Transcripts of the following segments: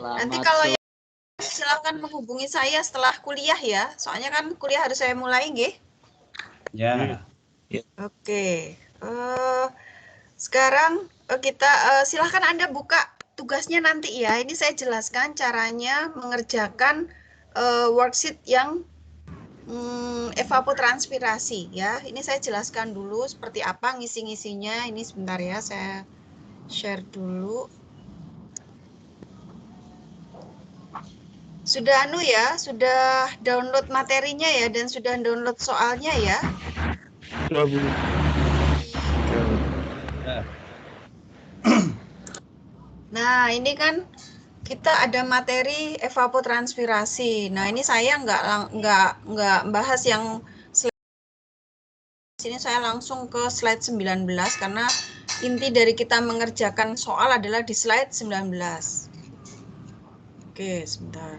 Nanti kalau yang silakan menghubungi saya setelah kuliah ya. Soalnya kan kuliah harus saya mulai, nggih. Ya. Oke. Sekarang kita silahkan Anda buka tugasnya nanti ya. Ini saya jelaskan caranya mengerjakan worksheet yang evapotranspirasi ya. Ini saya jelaskan dulu seperti apa ngisi-ngisinya. Ini sebentar ya, saya share dulu. Sudah ya, sudah download materinya ya, dan sudah download soalnya ya. Nah, ini kan kita ada materi evapotranspirasi. Nah, ini saya nggak bahas yang slide sini, saya langsung ke slide 19 karena inti dari kita mengerjakan soal adalah di slide 19. Oke, sebentar.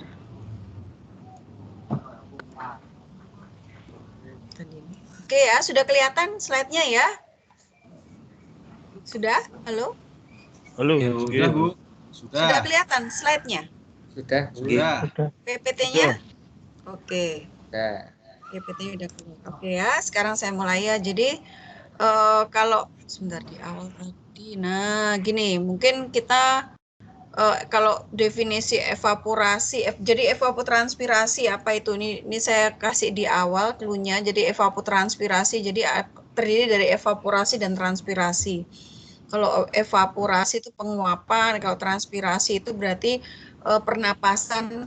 Oke ya, sudah kelihatan slide-nya ya? Sudah? Halo? Halo. Sudah, Bu. Sudah kelihatan slide-nya? Sudah. PPT-nya? Oke. PPT-nya udah keluar. Oke ya, sekarang saya mulai ya. Jadi kalau sebentar di awal tadi. Nah, gini, mungkin kita kalau definisi evaporasi, jadi evapotranspirasi apa itu? Ini saya kasih di awal clue-nya. Jadi evapotranspirasi jadi terdiri dari evaporasi dan transpirasi. Kalau evaporasi itu penguapan, kalau transpirasi itu berarti pernapasan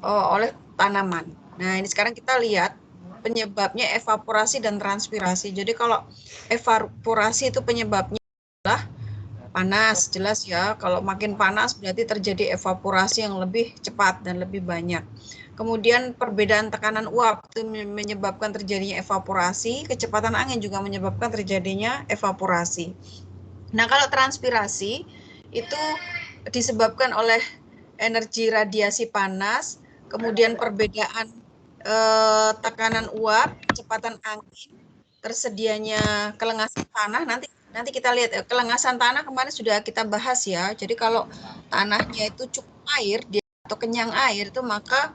oleh tanaman. Nah, ini sekarang kita lihat penyebabnya evaporasi dan transpirasi. Jadi kalau evaporasi itu penyebabnya adalah panas, jelas ya. Kalau makin panas berarti terjadi evaporasi yang lebih cepat dan lebih banyak. Kemudian perbedaan tekanan uap itu menyebabkan terjadinya evaporasi, kecepatan angin juga menyebabkan terjadinya evaporasi. Nah, kalau transpirasi itu disebabkan oleh energi radiasi panas, kemudian perbedaan tekanan uap, kecepatan angin, tersedianya kelengasan tanah. Nanti kita lihat ya, kelengasan tanah kemarin sudah kita bahas ya. Jadi kalau tanahnya itu cukup air atau kenyang air itu maka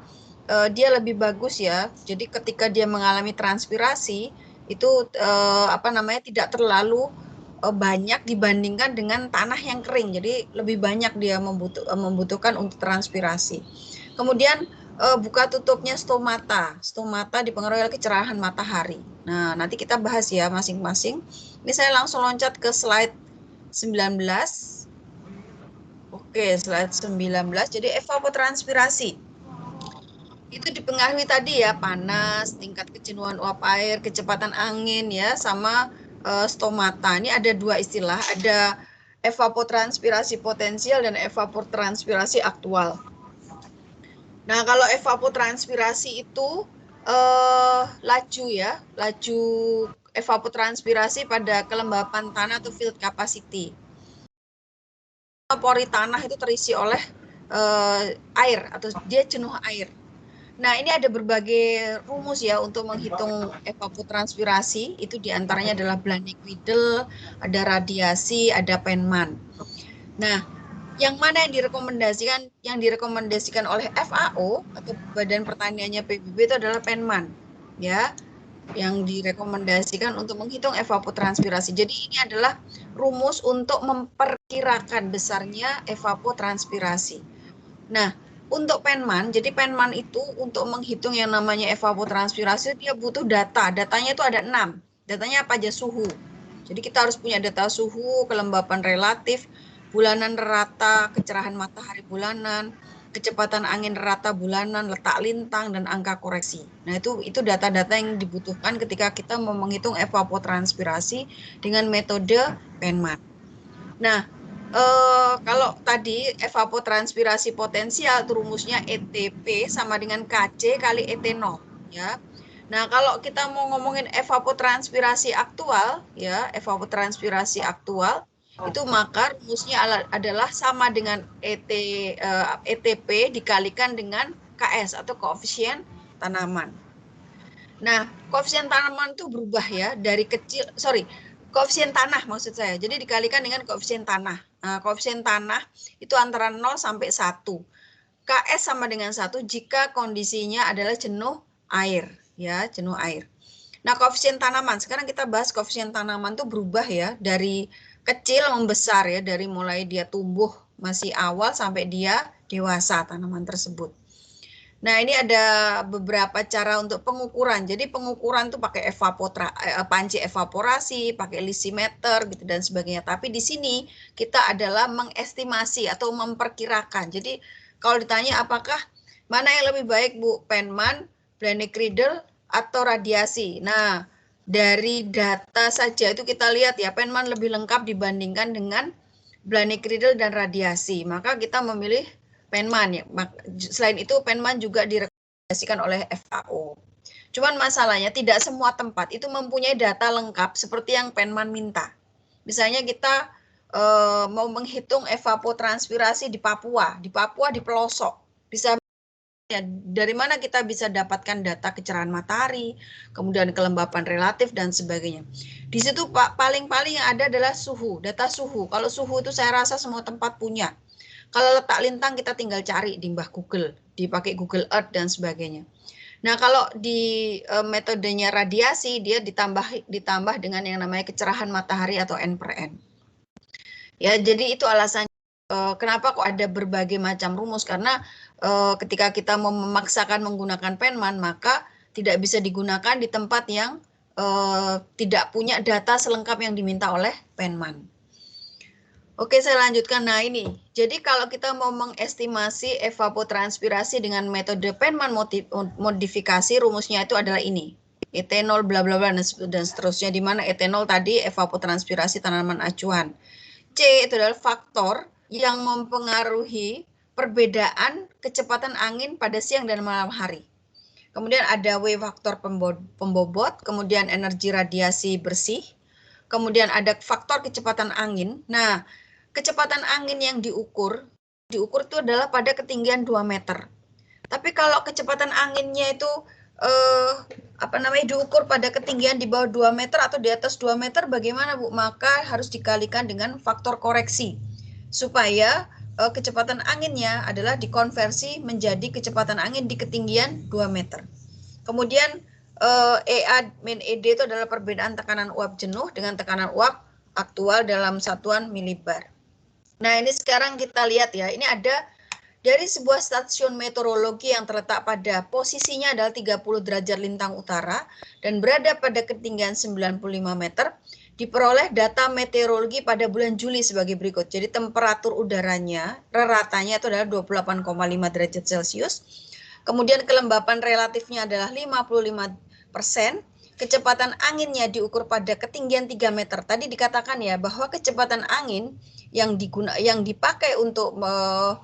dia lebih bagus ya. Jadi ketika dia mengalami transpirasi itu tidak terlalu banyak dibandingkan dengan tanah yang kering. Jadi lebih banyak dia membutuhkan untuk transpirasi. Kemudian buka tutupnya stomata. Stomata dipengaruhi oleh kecerahan matahari. Nah, nanti kita bahas ya masing-masing. Ini saya langsung loncat ke slide 19. Oke, slide 19. Jadi evapotranspirasi. Itu dipengaruhi tadi ya, panas, tingkat kejenuhan uap air, kecepatan angin ya, sama stomata. Ini ada dua istilah, ada evapotranspirasi potensial dan evapotranspirasi aktual. Nah, kalau evapotranspirasi itu laju ya, laju evapotranspirasi pada kelembapan tanah atau field capacity. Pori tanah itu terisi oleh air atau dia jenuh air. Nah, ini ada berbagai rumus ya untuk menghitung evapotranspirasi. Itu diantaranya adalah Blanek-Widel, ada radiasi, ada Penman. Nah, yang mana yang direkomendasikan? Yang direkomendasikan oleh FAO atau Badan Pertaniannya PBB itu adalah Penman, ya, yang direkomendasikan untuk menghitung evapotranspirasi. Jadi ini adalah rumus untuk memperkirakan besarnya evapotranspirasi. Nah, untuk Penman, jadi Penman itu untuk menghitung yang namanya evapotranspirasi dia butuh data. Datanya itu ada 6. Datanya apa aja? Suhu. Jadi kita harus punya data suhu, kelembapan relatif, bulanan rata, kecerahan matahari bulanan, kecepatan angin rata bulanan, letak lintang, dan angka koreksi. Nah, itu data-data yang dibutuhkan ketika kita mau menghitung evapotranspirasi dengan metode Penman. Nah, kalau tadi evapotranspirasi potensial itu rumusnya ETP sama dengan KC kali ET0 ya. Nah, kalau kita mau ngomongin evapotranspirasi aktual ya, evapotranspirasi aktual itu maka rumusnya adalah sama dengan ETP dikalikan dengan KS atau koefisien tanaman. Nah, koefisien tanaman itu berubah ya dari kecil, koefisien tanah maksud saya. Jadi dikalikan dengan koefisien tanah. Nah, koefisien tanah itu antara 0 sampai 1. KS sama dengan 1 jika kondisinya adalah jenuh air, ya, jenuh air. Nah, koefisien tanaman. Sekarang kita bahas koefisien tanaman tuh berubah ya, dari kecil membesar ya, dari mulai dia tumbuh masih awal sampai dia dewasa tanaman tersebut. Nah, ini ada beberapa cara untuk pengukuran. Jadi pengukuran tuh pakai panci evaporasi, pakai lisimeter gitu dan sebagainya. Tapi di sini kita adalah mengestimasi atau memperkirakan. Jadi kalau ditanya apakah mana yang lebih baik Bu, Penman, Blanik Riedel atau radiasi. Nah, dari data saja itu kita lihat ya, Penman lebih lengkap dibandingkan dengan Blanik Riedel dan radiasi. Maka kita memilih Penman ya. Selain itu Penman juga direkomendasikan oleh FAO. Cuman masalahnya tidak semua tempat itu mempunyai data lengkap seperti yang Penman minta. Misalnya kita mau menghitung evapotranspirasi di Papua di pelosok. Bisa ya, dari mana kita bisa dapatkan data kecerahan matahari, kemudian kelembapan relatif dan sebagainya. Di situ paling-paling yang ada adalah suhu, data suhu. Kalau suhu itu saya rasa semua tempat punya. Kalau letak lintang kita tinggal cari di mbah Google, dipakai Google Earth dan sebagainya. Nah, kalau di metodenya radiasi dia ditambah dengan yang namanya kecerahan matahari atau N/N. Ya, jadi itu alasannya kenapa kok ada berbagai macam rumus, karena ketika kita mau memaksakan menggunakan Penman maka tidak bisa digunakan di tempat yang tidak punya data selengkap yang diminta oleh Penman. Oke, saya lanjutkan. Nah, ini. Jadi kalau kita mau mengestimasi evapotranspirasi dengan metode Penman modifikasi, rumusnya itu adalah ini. Etanol bla bla bla dan seterusnya, di mana etanol tadi evapotranspirasi tanaman acuan. C itu adalah faktor yang mempengaruhi perbedaan kecepatan angin pada siang dan malam hari. Kemudian ada W faktor pembobot, kemudian energi radiasi bersih, kemudian ada faktor kecepatan angin. Nah, kecepatan angin yang diukur itu adalah pada ketinggian 2 meter. Tapi kalau kecepatan anginnya itu diukur pada ketinggian di bawah 2 meter atau di atas 2 meter, bagaimana Bu? Maka harus dikalikan dengan faktor koreksi supaya kecepatan anginnya adalah dikonversi menjadi kecepatan angin di ketinggian 2 meter. Kemudian EA min ED itu adalah perbedaan tekanan uap jenuh dengan tekanan uap aktual dalam satuan milibar. Nah, ini sekarang kita lihat ya, ini ada dari sebuah stasiun meteorologi yang terletak pada posisinya adalah 30 derajat lintang utara dan berada pada ketinggian 95 meter, diperoleh data meteorologi pada bulan Juli sebagai berikut. Jadi temperatur udaranya, reratanya itu adalah 28,5 derajat Celcius. Kemudian kelembapan relatifnya adalah 55%. Kecepatan anginnya diukur pada ketinggian 3 meter. Tadi dikatakan ya bahwa kecepatan angin yang dipakai untuk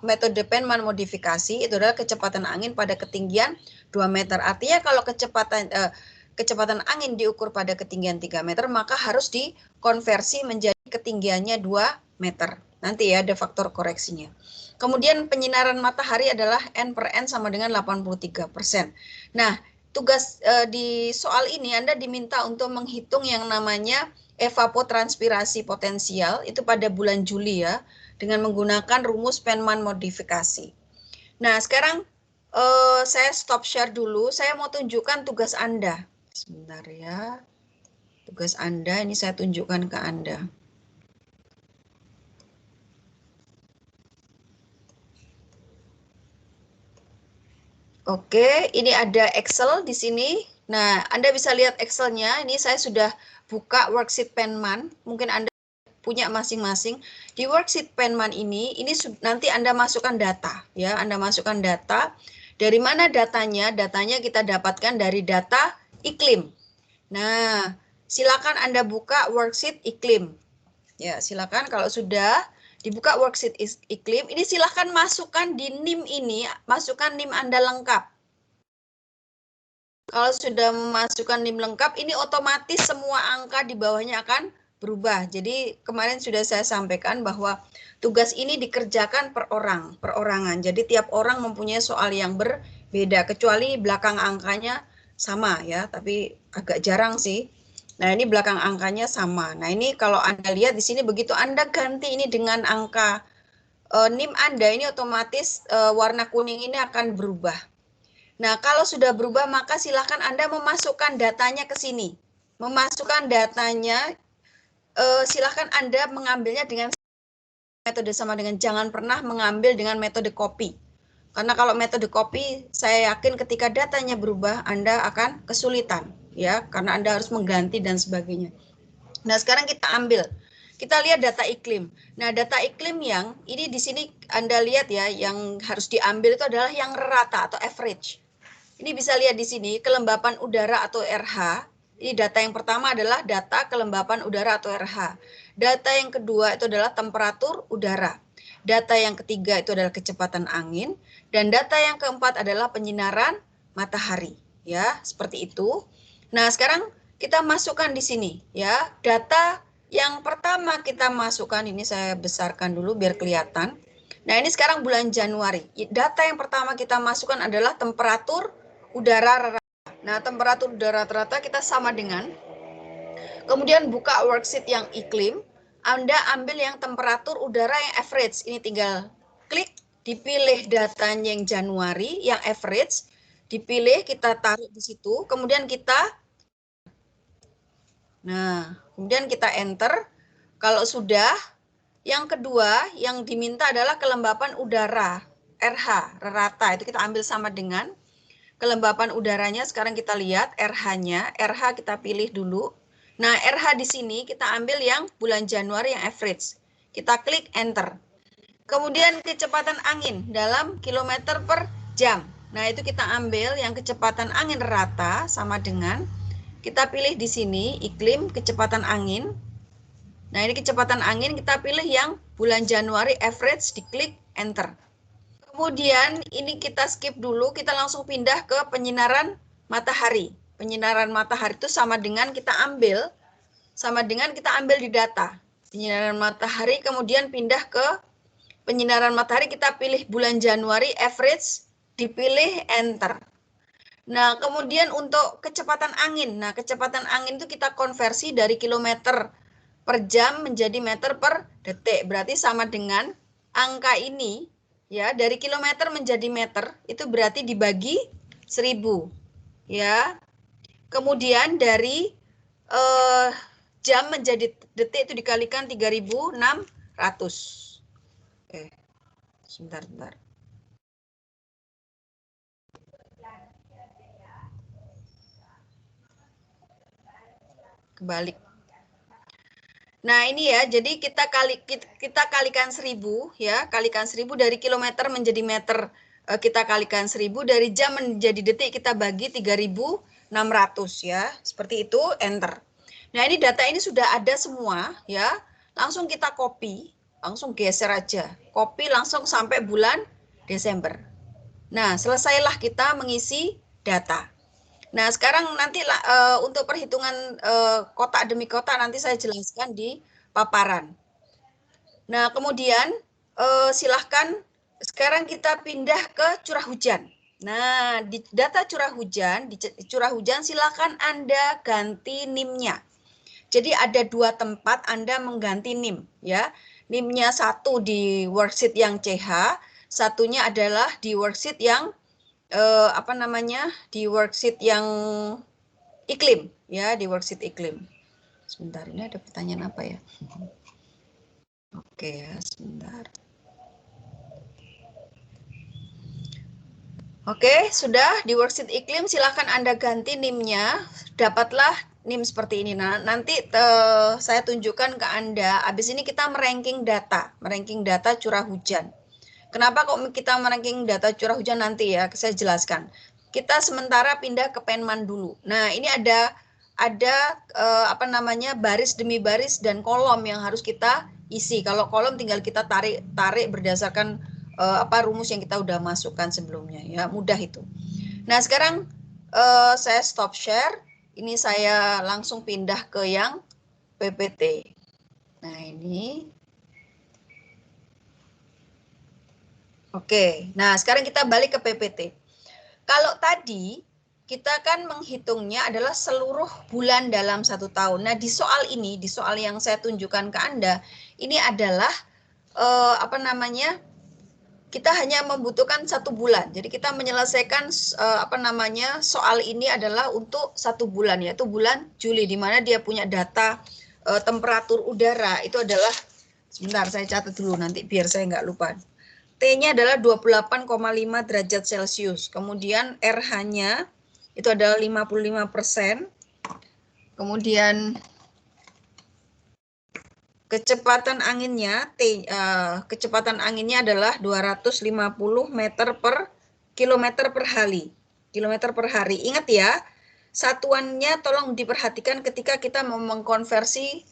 metode Penman modifikasi itu adalah kecepatan angin pada ketinggian 2 meter. Artinya kalau kecepatan angin diukur pada ketinggian 3 meter, maka harus dikonversi menjadi ketinggiannya 2 meter. Nanti ya ada faktor koreksinya. Kemudian penyinaran matahari adalah N/N sama dengan 83%. Nah, tugas di soal ini Anda diminta untuk menghitung yang namanya evapotranspirasi potensial itu pada bulan Juli ya, dengan menggunakan rumus Penman modifikasi. Nah, sekarang saya stop share dulu. Saya mau tunjukkan tugas Anda. Sebentar ya. Tugas Anda ini saya tunjukkan ke Anda. Oke, ini ada Excel di sini. Nah, Anda bisa lihat Excel-nya. Ini saya sudah buka worksheet Penman. Mungkin Anda punya masing-masing. Di worksheet Penman ini nanti Anda masukkan data. Ya, Anda masukkan data. Dari mana datanya? Datanya kita dapatkan dari data iklim. Nah, silakan Anda buka worksheet iklim. Ya, silakan kalau sudah dibuka worksheet iklim, ini silahkan masukkan di NIM ini, masukkan NIM Anda lengkap. Kalau sudah memasukkan NIM lengkap, ini otomatis semua angka di bawahnya akan berubah. Jadi kemarin sudah saya sampaikan bahwa tugas ini dikerjakan perorangan. Jadi tiap orang mempunyai soal yang berbeda, kecuali belakang angkanya sama ya, tapi agak jarang sih. Nah, ini belakang angkanya sama. Nah, ini kalau Anda lihat di sini begitu Anda ganti ini dengan angka NIM Anda ini otomatis warna kuning ini akan berubah. Nah, kalau sudah berubah maka silahkan Anda memasukkan datanya ke sini. Memasukkan datanya, silahkan Anda mengambilnya dengan metode sama dengan jangan pernah mengambil dengan metode copy. Karena kalau metode copy, saya yakin ketika datanya berubah, Anda akan kesulitan, ya, karena Anda harus mengganti dan sebagainya. Nah, sekarang kita ambil. Kita lihat data iklim. Nah, data iklim yang ini di sini Anda lihat ya, yang harus diambil itu adalah yang rata atau average. Ini bisa lihat di sini, kelembapan udara atau RH. Ini data yang pertama adalah data kelembapan udara atau RH. Data yang kedua itu adalah temperatur udara. Data yang ketiga itu adalah kecepatan angin. Dan data yang keempat adalah penyinaran matahari. Ya, seperti itu. Nah, sekarang kita masukkan di sini. Ya, data yang pertama kita masukkan, ini saya besarkan dulu biar kelihatan. Nah, ini sekarang bulan Januari. Data yang pertama kita masukkan adalah temperatur udara rata. Nah, temperatur udara rata kita sama dengan, kemudian buka worksheet yang iklim, Anda ambil yang temperatur udara yang average. Ini tinggal klik, dipilih datanya yang Januari, yang average, dipilih, kita taruh di situ, kemudian kita, nah, kemudian kita enter. Kalau sudah, yang kedua yang diminta adalah kelembapan udara, RH, rata, itu kita ambil sama dengan kelembapan udaranya. Sekarang kita lihat RH-nya, RH kita pilih dulu. Nah, RH di sini kita ambil yang bulan Januari yang average. Kita klik enter. Kemudian kecepatan angin dalam kilometer per jam. Nah, itu kita ambil yang kecepatan angin rata sama dengan, kita pilih di sini iklim kecepatan angin. Nah, ini kecepatan angin kita pilih yang bulan Januari average, diklik enter. Kemudian ini kita skip dulu, kita langsung pindah ke penyinaran matahari. Penyinaran matahari itu sama dengan kita ambil di data. Penyinaran matahari, kemudian pindah ke penyinaran matahari, kita pilih bulan Januari average, dipilih enter. Nah, kemudian untuk kecepatan angin. Nah, kecepatan angin itu kita konversi dari kilometer per jam menjadi meter per detik. Berarti sama dengan angka ini, ya, dari kilometer menjadi meter itu berarti dibagi 1000, ya. Kemudian dari jam menjadi detik itu dikalikan 3600. Sebentar. Kebalik. Nah, ini ya, jadi kita kalikan 1000, ya, kalikan 1000 dari kilometer menjadi meter, kita kalikan 1000, dari jam menjadi detik kita bagi 3600, ya. Seperti itu, enter. Nah, ini data ini sudah ada semua, ya. Langsung kita copy, langsung geser aja. Copy langsung sampai bulan Desember. Nah, selesailah kita mengisi data. Nah, sekarang nanti untuk perhitungan kotak demi kotak nanti saya jelaskan di paparan. Nah, kemudian silahkan sekarang kita pindah ke curah hujan. Nah, di data curah hujan, silahkan Anda ganti NIM-nya. Jadi ada 2 tempat Anda mengganti NIM, ya. NIM-nya satu di worksheet yang CH, satunya adalah di worksheet yang di worksheet yang iklim, ya, di worksheet iklim. Sebentar, ini ada pertanyaan apa ya? Oke, ya, sebentar. Oke, sudah di worksheet iklim, silahkan Anda ganti NIM-nya, dapatlah NIM seperti ini. Nah, nanti saya tunjukkan ke Anda, habis ini kita meranking data curah hujan. Kenapa kok kita meranking data curah hujan nanti ya, saya jelaskan. Kita sementara pindah ke Penman dulu. Nah, ini ada baris demi baris dan kolom yang harus kita isi. Kalau kolom tinggal kita tarik berdasarkan rumus yang kita udah masukkan sebelumnya, ya, mudah itu. Nah, sekarang saya stop share. Ini saya langsung pindah ke yang PPT. Nah, ini. Oke, nah sekarang kita balik ke PPT. Kalau tadi kita kan menghitungnya adalah seluruh bulan dalam 1 tahun. Nah, di soal ini, di soal yang saya tunjukkan ke Anda, ini adalah apa namanya, kita hanya membutuhkan 1 bulan. Jadi kita menyelesaikan apa namanya, soal ini adalah untuk 1 bulan, yaitu bulan Juli, di mana dia punya data temperatur udara itu adalah, sebentar saya catat dulu nanti biar saya nggak lupa. T-nya adalah 28,5 derajat Celcius. Kemudian RH-nya itu adalah 55%. Kemudian kecepatan anginnya, kecepatan anginnya adalah 250 meter per kilometer per hari. Kilometer per hari. Ingat ya, satuannya tolong diperhatikan ketika kita mau mengkonversi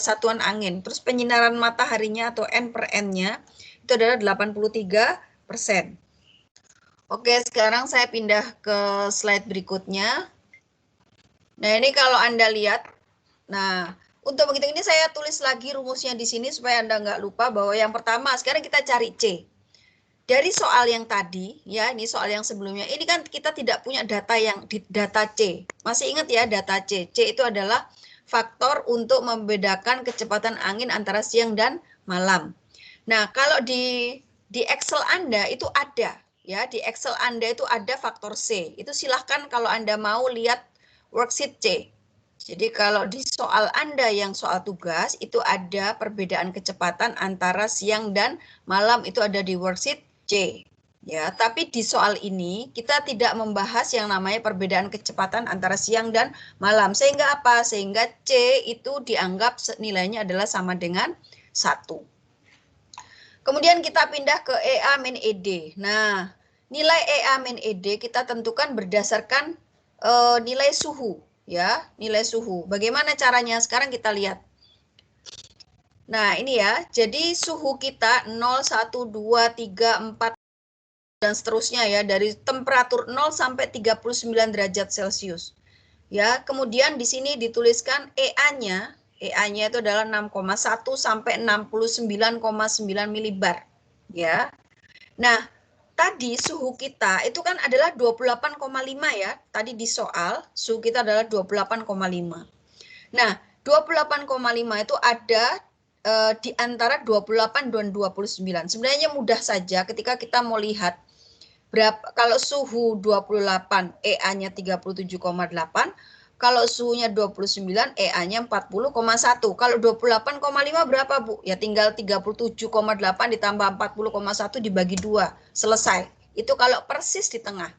satuan angin. Terus penyinaran mataharinya atau N per N-nya itu adalah 83%. Oke, sekarang saya pindah ke slide berikutnya. Nah, ini kalau Anda lihat, nah, untuk begitu ini saya tulis lagi rumusnya di sini supaya Anda nggak lupa bahwa yang pertama, sekarang kita cari C. Dari soal yang tadi, ya, ini soal yang sebelumnya, ini kan kita tidak punya data yang di data C. Masih ingat ya data C? C itu adalah faktor untuk membedakan kecepatan angin antara siang dan malam. Nah, kalau di Excel Anda itu ada, ya, di Excel Anda itu ada faktor C. Itu silahkan kalau Anda mau lihat worksheet C. Jadi kalau di soal Anda yang soal tugas itu ada perbedaan kecepatan antara siang dan malam, itu ada di worksheet C. Ya, tapi di soal ini kita tidak membahas yang namanya perbedaan kecepatan antara siang dan malam. Sehingga apa? Sehingga C itu dianggap nilainya adalah sama dengan 1. Kemudian kita pindah ke EA min ED. Nah, nilai EA min ED kita tentukan berdasarkan nilai suhu, ya, nilai suhu. Bagaimana caranya? Sekarang kita lihat. Nah, ini ya. Jadi suhu kita 0, 1, 2, 3, 4 dan seterusnya ya, dari temperatur 0 sampai 39 derajat Celcius. Ya, kemudian di sini dituliskan EA-nya. EA-nya itu adalah 6,1 sampai 69,9 milibar. Ya. Nah, tadi suhu kita itu kan adalah 28,5 ya. Tadi di soal suhu kita adalah 28,5. Nah, 28,5 itu ada di antara 28 dan 29. Sebenarnya mudah saja ketika kita mau lihat berapa, kalau suhu 28 EA-nya 37,8, kalau suhunya 29 EA-nya 40,1. Kalau 28,5 berapa, Bu? Ya tinggal 37,8 ditambah 40,1 dibagi 2. Selesai. Itu kalau persis di tengah.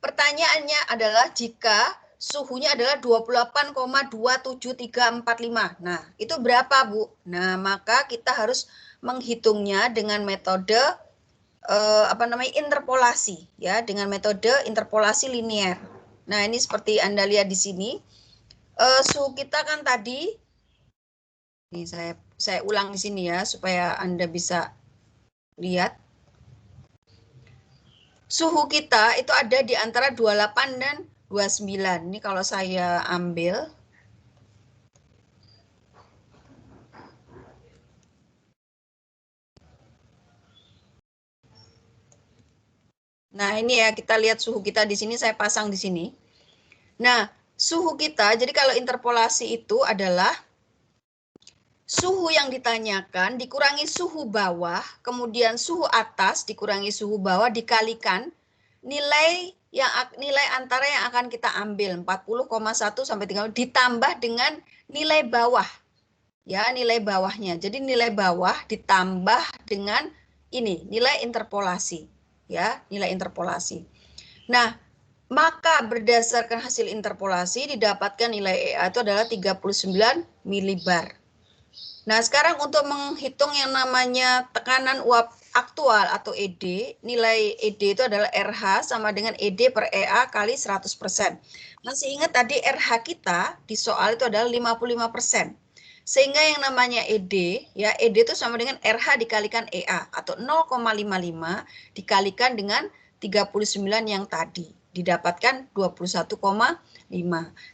Pertanyaannya adalah jika suhunya adalah 28,27345. Nah, itu berapa, Bu? Nah, maka kita harus menghitungnya dengan metode interpolasi, ya, dengan metode interpolasi linear. Nah, ini seperti Anda lihat di sini. Suhu kita kan tadi, ini saya ulang di sini ya supaya Anda bisa lihat. Suhu kita itu ada di antara 28 dan 29. Ini kalau saya ambil. Nah, ini ya, kita lihat suhu kita di sini, saya pasang di sini. Nah, suhu kita, jadi kalau interpolasi itu adalah suhu yang ditanyakan dikurangi suhu bawah, kemudian suhu atas dikurangi suhu bawah dikalikan nilai antara yang akan kita ambil 40,1 sampai 30 ditambah dengan nilai bawah. Ya, nilai bawahnya. Jadi nilai bawah ditambah dengan ini, nilai interpolasi. Ya, nilai interpolasi. Nah, maka berdasarkan hasil interpolasi didapatkan nilai EA itu adalah 39 milibar. Nah, sekarang untuk menghitung yang namanya tekanan uap aktual atau ED, nilai ED itu adalah RH sama dengan ED per EA kali 100%. Masih ingat tadi RH kita di soal itu adalah 55%. Sehingga yang namanya ED, ya, ED itu sama dengan RH dikalikan EA atau 0,55 dikalikan dengan 39 yang tadi. Didapatkan 21,5.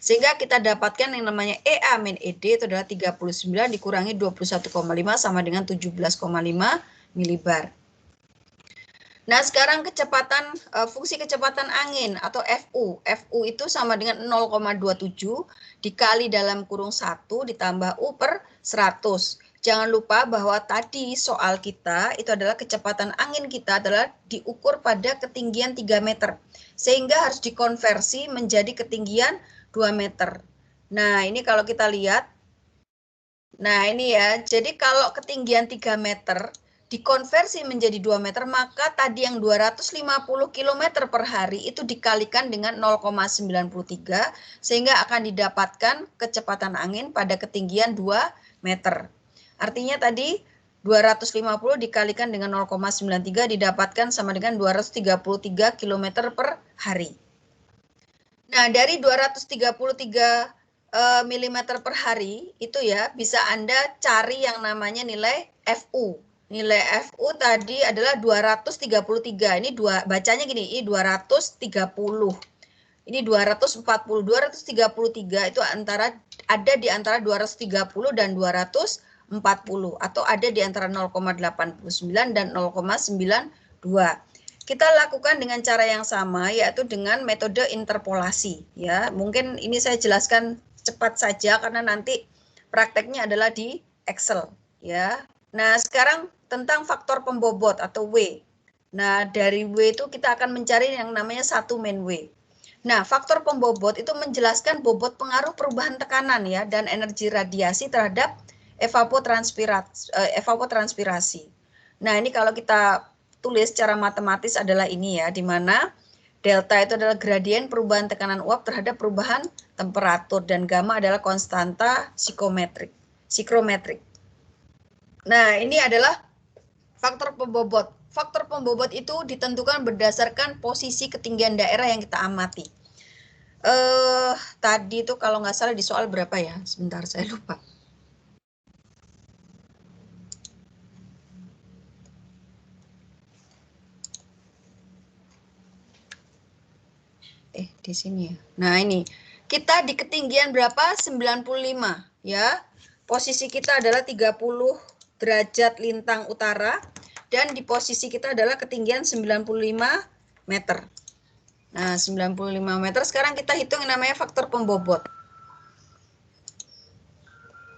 Sehingga kita dapatkan yang namanya EA min ED itu adalah 39 dikurangi 21,5 sama dengan 17,5 milibar. Nah, sekarang kecepatan fungsi kecepatan angin atau FU. FU itu sama dengan 0,27 dikali dalam kurung 1 ditambah U per 100. jangan lupa bahwa tadi soal kita itu adalah kecepatan angin kita adalah diukur pada ketinggian 3 meter. Sehingga harus dikonversi menjadi ketinggian 2 meter. Nah, ini kalau kita lihat. Nah, ini ya. Jadi kalau ketinggian 3 meter dikonversi menjadi 2 meter, maka tadi yang 250 km per hari itu dikalikan dengan 0,93, sehingga akan didapatkan kecepatan angin pada ketinggian 2 meter. Artinya tadi 250 dikalikan dengan 0,93 didapatkan sama dengan 233 km per hari. Nah, dari 233 mm per hari itu ya bisa Anda cari yang namanya nilai FU. Nilai FU tadi adalah 233. Ini bacanya gini, ini 230. Ini 240. 233 itu ada di antara 230 dan 240 atau ada di antara 0,89 dan 0,92. Kita lakukan dengan cara yang sama, yaitu dengan metode interpolasi. Ya, mungkin ini saya jelaskan cepat saja karena nanti prakteknya adalah di Excel. Ya, nah sekarang tentang faktor pembobot atau W. Nah dari W itu kita akan mencari yang namanya satu main W. Nah faktor pembobot itu menjelaskan bobot pengaruh perubahan tekanan ya dan energi radiasi terhadap evapotranspirasi. Nah ini kalau kita tulis secara matematis adalah ini ya, di mana delta itu adalah gradien perubahan tekanan uap terhadap perubahan temperatur dan gamma adalah konstanta psikometrik. Nah, ini adalah faktor pembobot. Faktor pembobot itu ditentukan berdasarkan posisi ketinggian daerah yang kita amati. Tadi itu kalau nggak salah di soal berapa ya? Sebentar, saya lupa. Di sini ya. Nah, ini. Kita di ketinggian berapa? 95, ya. Posisi kita adalah 30 derajat lintang utara dan di posisi kita adalah ketinggian 95 meter. Nah, 95 meter sekarang kita hitung yang namanya faktor pembobot.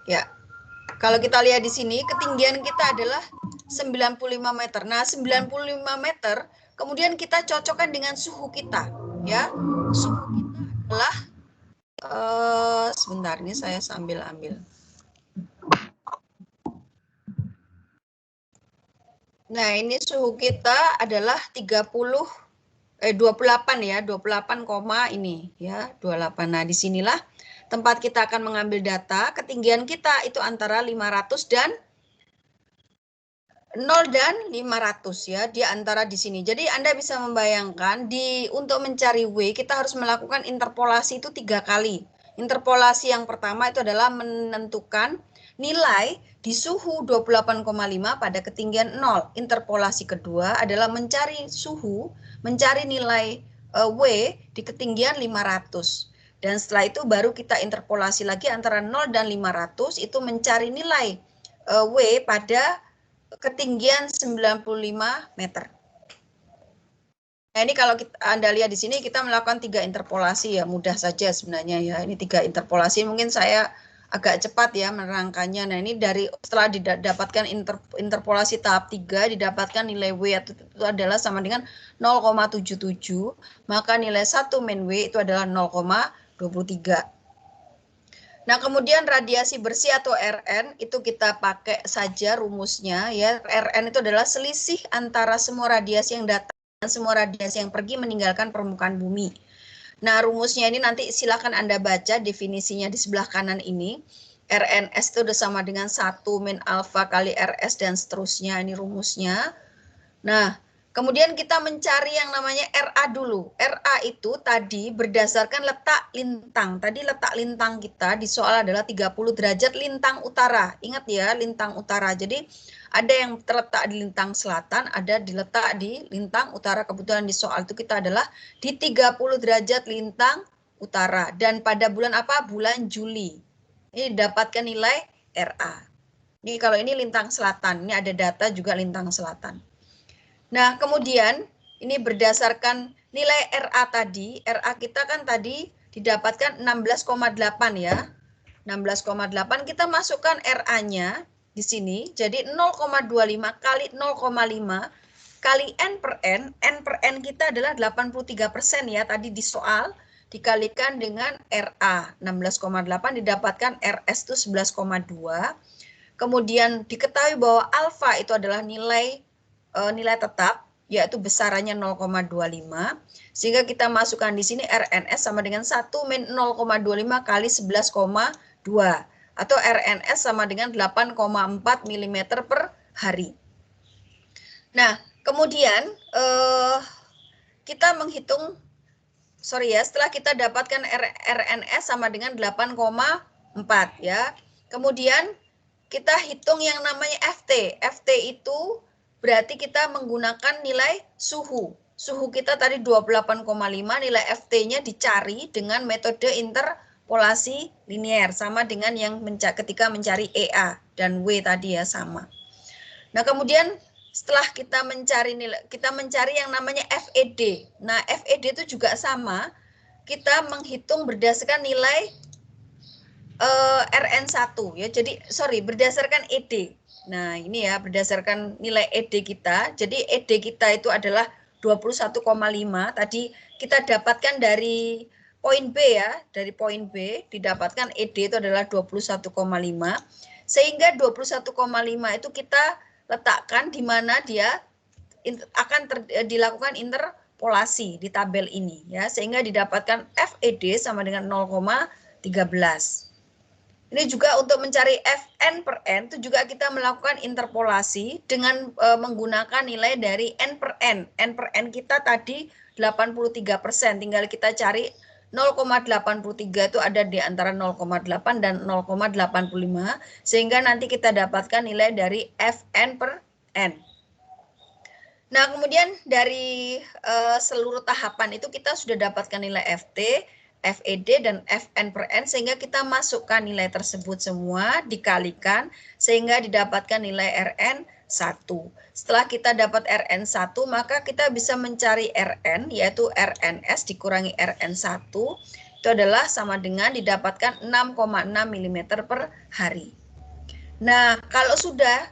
Ya. Kalau kita lihat di sini ketinggian kita adalah 95 meter. Nah, 95 meter kemudian kita cocokkan dengan suhu kita, ya. Suhu kita adalah sebentar ini saya sambil ambil. Nah, ini suhu kita adalah 28 ya, 28, ini ya, 28. Nah, disinilah tempat kita akan mengambil data. Ketinggian kita itu antara 500 dan 0 dan 500 ya, di antara di sini. Jadi Anda bisa membayangkan untuk mencari W kita harus melakukan interpolasi itu 3 kali. Interpolasi yang pertama itu adalah menentukan nilai di suhu 28,5 pada ketinggian 0. Interpolasi kedua adalah mencari nilai W di ketinggian 500. Dan setelah itu baru kita interpolasi lagi antara 0 dan 500 itu mencari nilai W pada ketinggian 95 meter. Nah, ini kalau Anda lihat di sini kita melakukan 3 interpolasi ya, mudah saja sebenarnya ya. Ini 3 interpolasi, mungkin saya agak cepat ya menerangkannya. Nah, ini setelah didapatkan interpolasi tahap 3 didapatkan nilai W itu adalah sama dengan 0,77, maka nilai 1 main W itu adalah 0,23. Nah, kemudian radiasi bersih atau RN itu kita pakai saja rumusnya ya. RN itu adalah selisih antara semua radiasi yang datang dan semua radiasi yang pergi meninggalkan permukaan bumi. Nah, rumusnya ini nanti silakan Anda baca definisinya di sebelah kanan ini. RNS itu udah sama dengan 1 min alfa kali RS dan seterusnya, ini rumusnya. Nah, kemudian kita mencari yang namanya RA dulu. RA itu tadi berdasarkan letak lintang. Tadi letak lintang kita di soal adalah 30 derajat lintang utara. Ingat ya, lintang utara. Jadi ada yang terletak di lintang selatan, ada diletak di lintang utara. Kebetulan di soal itu kita adalah di 30 derajat lintang utara. Dan pada bulan apa? Bulan Juli. Ini dapatkan nilai RA. Ini kalau ini lintang selatan, ini ada data juga lintang selatan. Nah, kemudian ini berdasarkan nilai RA tadi, RA kita kan tadi didapatkan 16,8 ya. 16,8 kita masukkan RA-nya di sini. Jadi 0,25 kali 0,5 kali N per N kita adalah 83% ya tadi di soal, dikalikan dengan RA 16,8 didapatkan RS itu 11,2. Kemudian diketahui bahwa alfa itu adalah nilai tetap, yaitu besarannya 0,25. Sehingga kita masukkan di sini RNS sama dengan 1 min 0,25 kali 11,2. Atau RNS sama dengan 8,4 mm per hari. Nah, kemudian kita menghitung, setelah kita dapatkan RNS sama dengan 8,4 ya. Kemudian kita hitung yang namanya FT. FT itu berarti kita menggunakan nilai suhu. Suhu kita tadi 28,5, nilai FT-nya dicari dengan metode interpolasi linear. Sama dengan yang ketika mencari EA dan W tadi ya sama. Nah kemudian setelah kita mencari yang namanya FED. Nah FED itu juga sama. Kita menghitung berdasarkan nilai RN1 ya. Jadi berdasarkan ED. Nah, ini ya berdasarkan nilai ED kita. Jadi ED kita itu adalah 21,5. Tadi kita dapatkan dari poin B ya, dari poin B didapatkan ED itu adalah 21,5. Sehingga 21,5 itu kita letakkan di mana dia akan dilakukan interpolasi di tabel ini ya, sehingga didapatkan FED sama dengan 0,13. Ini juga untuk mencari Fn per N, itu juga kita melakukan interpolasi dengan menggunakan nilai dari N per N. N per N kita tadi 83%, tinggal kita cari 0,83 itu ada di antara 0,8 dan 0,85, sehingga nanti kita dapatkan nilai dari Fn per N. Nah, kemudian dari seluruh tahapan itu kita sudah dapatkan nilai FT, FED, dan Fn per N, sehingga kita masukkan nilai tersebut semua, dikalikan, sehingga didapatkan nilai Rn1. Setelah kita dapat Rn1, maka kita bisa mencari Rn, yaitu Rns dikurangi Rn1, itu adalah sama dengan didapatkan 6,6 mm per hari. Nah, kalau sudah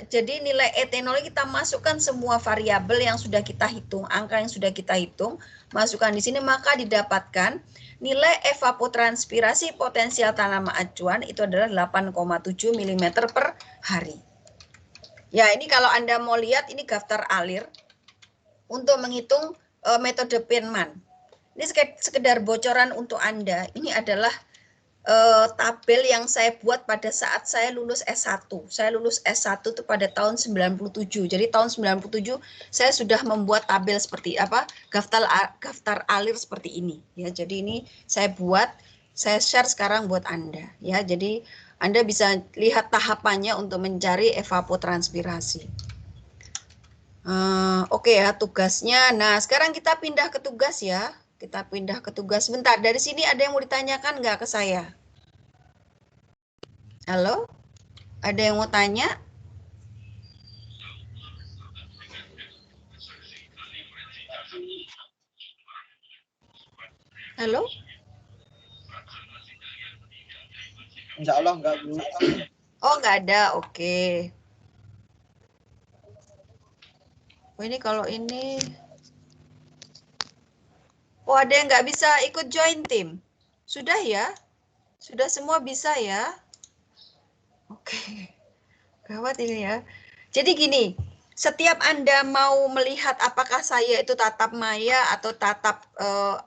jadi nilai etanol kita masukkan semua variabel yang sudah kita hitung, angka yang sudah kita hitung, masukkan di sini, maka didapatkan nilai evapotranspirasi potensial tanaman acuan itu adalah 8,7 mm per hari. Ya, ini kalau Anda mau lihat, ini daftar alir untuk menghitung metode Penman. Ini sekedar bocoran untuk Anda. Ini adalah tabel yang saya buat pada saat saya lulus S1. Saya lulus S1 itu pada tahun 97. Jadi tahun 97 saya sudah membuat tabel seperti apa? Daftar alir seperti ini ya. Jadi ini saya buat, saya share sekarang buat Anda ya. Jadi Anda bisa lihat tahapannya untuk mencari evapotranspirasi. Oke ya, tugasnya. Nah, sekarang kita pindah ke tugas ya. Kita pindah ke tugas. Bentar, dari sini ada yang mau ditanyakan nggak ke saya? Halo? Ada yang mau tanya? Halo? Insya Allah enggak, Bu. Oh, nggak ada. Oke. Oh, ini kalau ini... Oh, ada yang nggak bisa ikut join tim. Sudah ya? Sudah semua bisa ya? Oke. Gawat ini ya. Jadi gini, setiap Anda mau melihat apakah saya itu tatap maya atau tatap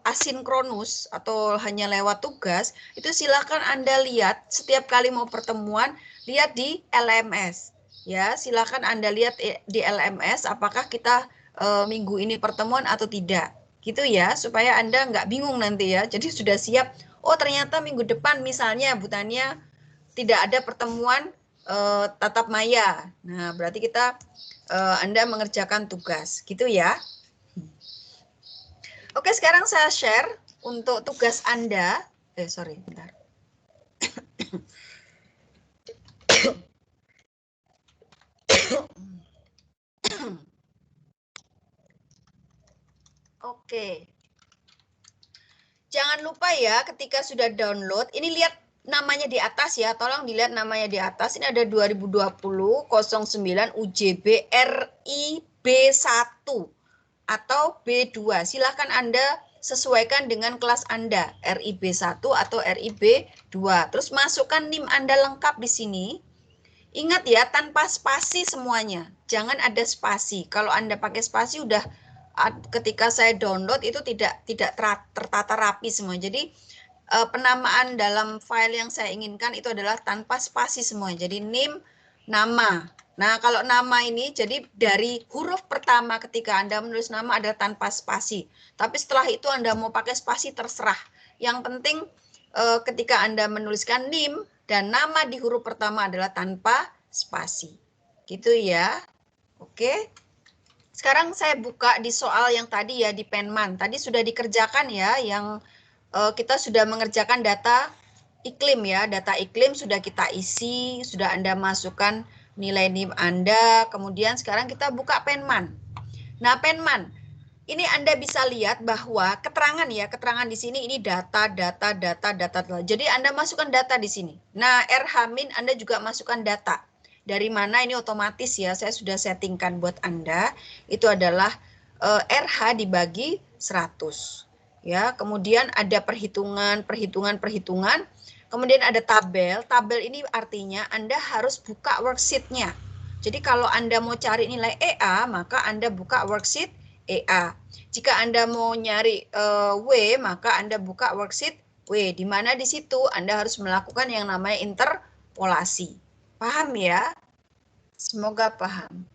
asinkronus atau hanya lewat tugas, itu silakan Anda lihat setiap kali mau pertemuan, lihat di LMS. Ya, silakan Anda lihat di LMS apakah kita minggu ini pertemuan atau tidak. Gitu ya, supaya Anda nggak bingung nanti ya. Jadi sudah siap, oh ternyata minggu depan misalnya Bu Tania tidak ada pertemuan tatap maya. Nah, berarti kita Anda mengerjakan tugas, gitu ya. Oke, sekarang saya share untuk tugas Anda. Bentar. Oke. Jangan lupa ya ketika sudah download, ini lihat namanya di atas ya, tolong dilihat namanya di atas. Ini ada 2020-09 UJB RIB 1 atau B2. Silakan Anda sesuaikan dengan kelas Anda, RIB 1 atau RIB 2. Terus masukkan NIM Anda lengkap di sini. Ingat ya, tanpa spasi semuanya. Jangan ada spasi. Kalau Anda pakai spasi udah ketika saya download itu tidak tertata rapi semua. Jadi penamaan dalam file yang saya inginkan itu adalah tanpa spasi semua. Jadi NIM, nama. Nah, kalau nama ini jadi dari huruf pertama ketika Anda menulis nama ada tanpa spasi. Tapi setelah itu Anda mau pakai spasi terserah. Yang penting ketika Anda menuliskan NIM dan nama di huruf pertama adalah tanpa spasi. Gitu ya. Oke. Sekarang saya buka di soal yang tadi ya di Penman. Tadi sudah dikerjakan ya yang kita sudah mengerjakan data iklim ya. Data iklim sudah kita isi, sudah Anda masukkan nilai NIM Anda. Kemudian sekarang kita buka Penman. Nah, Penman, ini Anda bisa lihat bahwa keterangan ya, keterangan di sini ini data. Jadi Anda masukkan data di sini. Nah, RH- Anda juga masukkan data. Dari mana ini otomatis ya, saya sudah settingkan buat Anda. Itu adalah RH dibagi 100. Ya, kemudian ada perhitungan. Kemudian ada tabel. Tabel ini artinya Anda harus buka worksheet-nya. Jadi kalau Anda mau cari nilai EA, maka Anda buka worksheet EA. Jika Anda mau nyari W, maka Anda buka worksheet W, di mana di situ Anda harus melakukan yang namanya interpolasi. Paham ya? Semoga paham.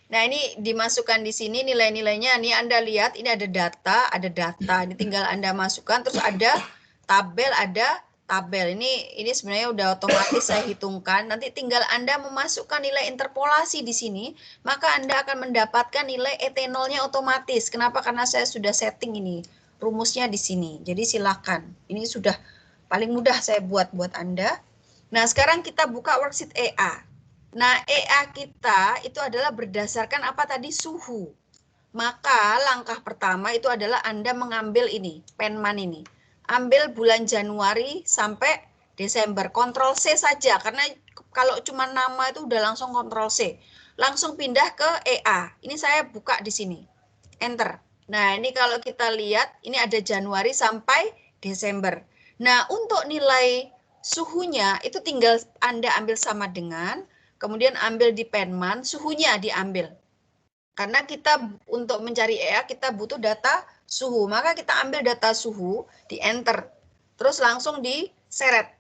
Nah, ini dimasukkan di sini nilai-nilainya. Ini Anda lihat, ini ada data. Ini tinggal Anda masukkan, terus ada tabel, Ini sebenarnya udah otomatis saya hitungkan. Nanti tinggal Anda memasukkan nilai interpolasi di sini, maka Anda akan mendapatkan nilai etanolnya otomatis. Kenapa? Karena saya sudah setting ini rumusnya di sini. Jadi silakan. Ini sudah paling mudah saya buat Anda. Nah, sekarang kita buka worksheet EA. Nah, EA kita itu adalah berdasarkan apa tadi? Suhu. Maka langkah pertama itu adalah Anda mengambil ini, Penman ini. Ambil bulan Januari sampai Desember. Kontrol C saja, karena kalau cuma nama itu udah langsung kontrol C. Langsung pindah ke EA. Ini saya buka di sini. Enter. Nah, ini kalau kita lihat, ini ada Januari sampai Desember. Nah, untuk nilai suhunya itu tinggal Anda ambil sama dengan, kemudian ambil di Penman, suhunya diambil. Karena kita untuk mencari EA kita butuh data suhu, maka kita ambil data suhu, di enter, terus langsung diseret.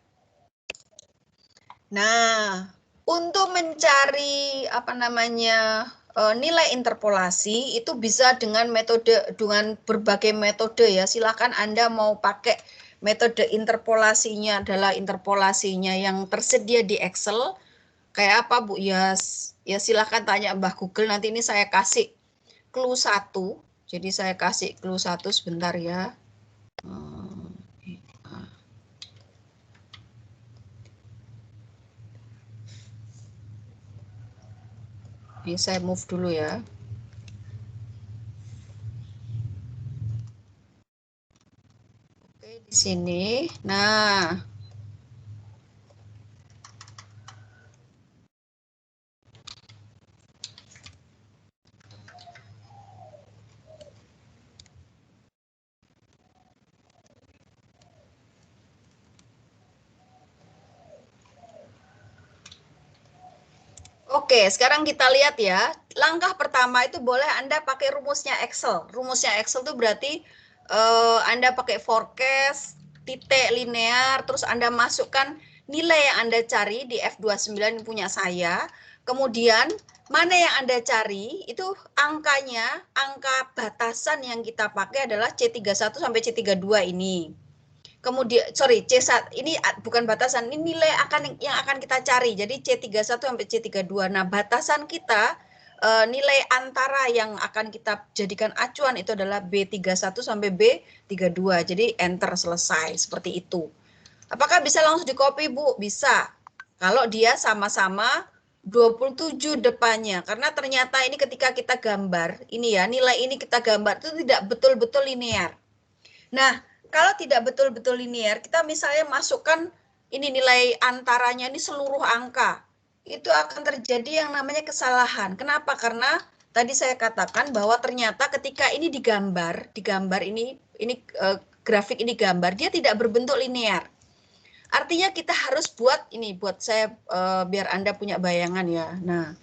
Nah, untuk mencari nilai interpolasi itu bisa dengan berbagai metode ya. Silakan Anda mau pakai metode interpolasinya adalah interpolasinya yang tersedia di Excel. Kayak apa Bu? Ya silakan tanya Mbah Google. Nanti ini saya kasih clue 1. Jadi saya kasih clue 1 sebentar ya. Ini saya move dulu ya. Oke, di sini. Nah, oke, sekarang kita lihat ya. Langkah pertama itu boleh Anda pakai rumusnya Excel. Rumusnya Excel itu berarti Anda pakai forecast, titik linear, terus Anda masukkan nilai yang Anda cari di F29 punya saya. Kemudian mana yang Anda cari, itu angkanya, angka batasan yang kita pakai adalah C31 sampai C32 ini. Kemudian C1 ini bukan batasan, ini nilai yang akan kita cari. Jadi C31 sampai C32. Nah, batasan kita nilai antara yang akan kita jadikan acuan itu adalah B31 sampai B32. Jadi enter, selesai seperti itu. Apakah bisa langsung di-copy, Bu? Bisa. Kalau dia sama-sama 27 depannya. Karena ternyata ini ketika kita gambar, ini ya, nilai ini kita gambar itu tidak betul-betul linear. Nah, kalau tidak betul-betul linear, kita misalnya masukkan ini nilai antaranya ini seluruh angka, itu akan terjadi yang namanya kesalahan. Kenapa? Karena tadi saya katakan bahwa ternyata ketika ini digambar ini grafik ini gambar, dia tidak berbentuk linear. Artinya kita harus buat ini, buat saya biar Anda punya bayangan ya. Nah,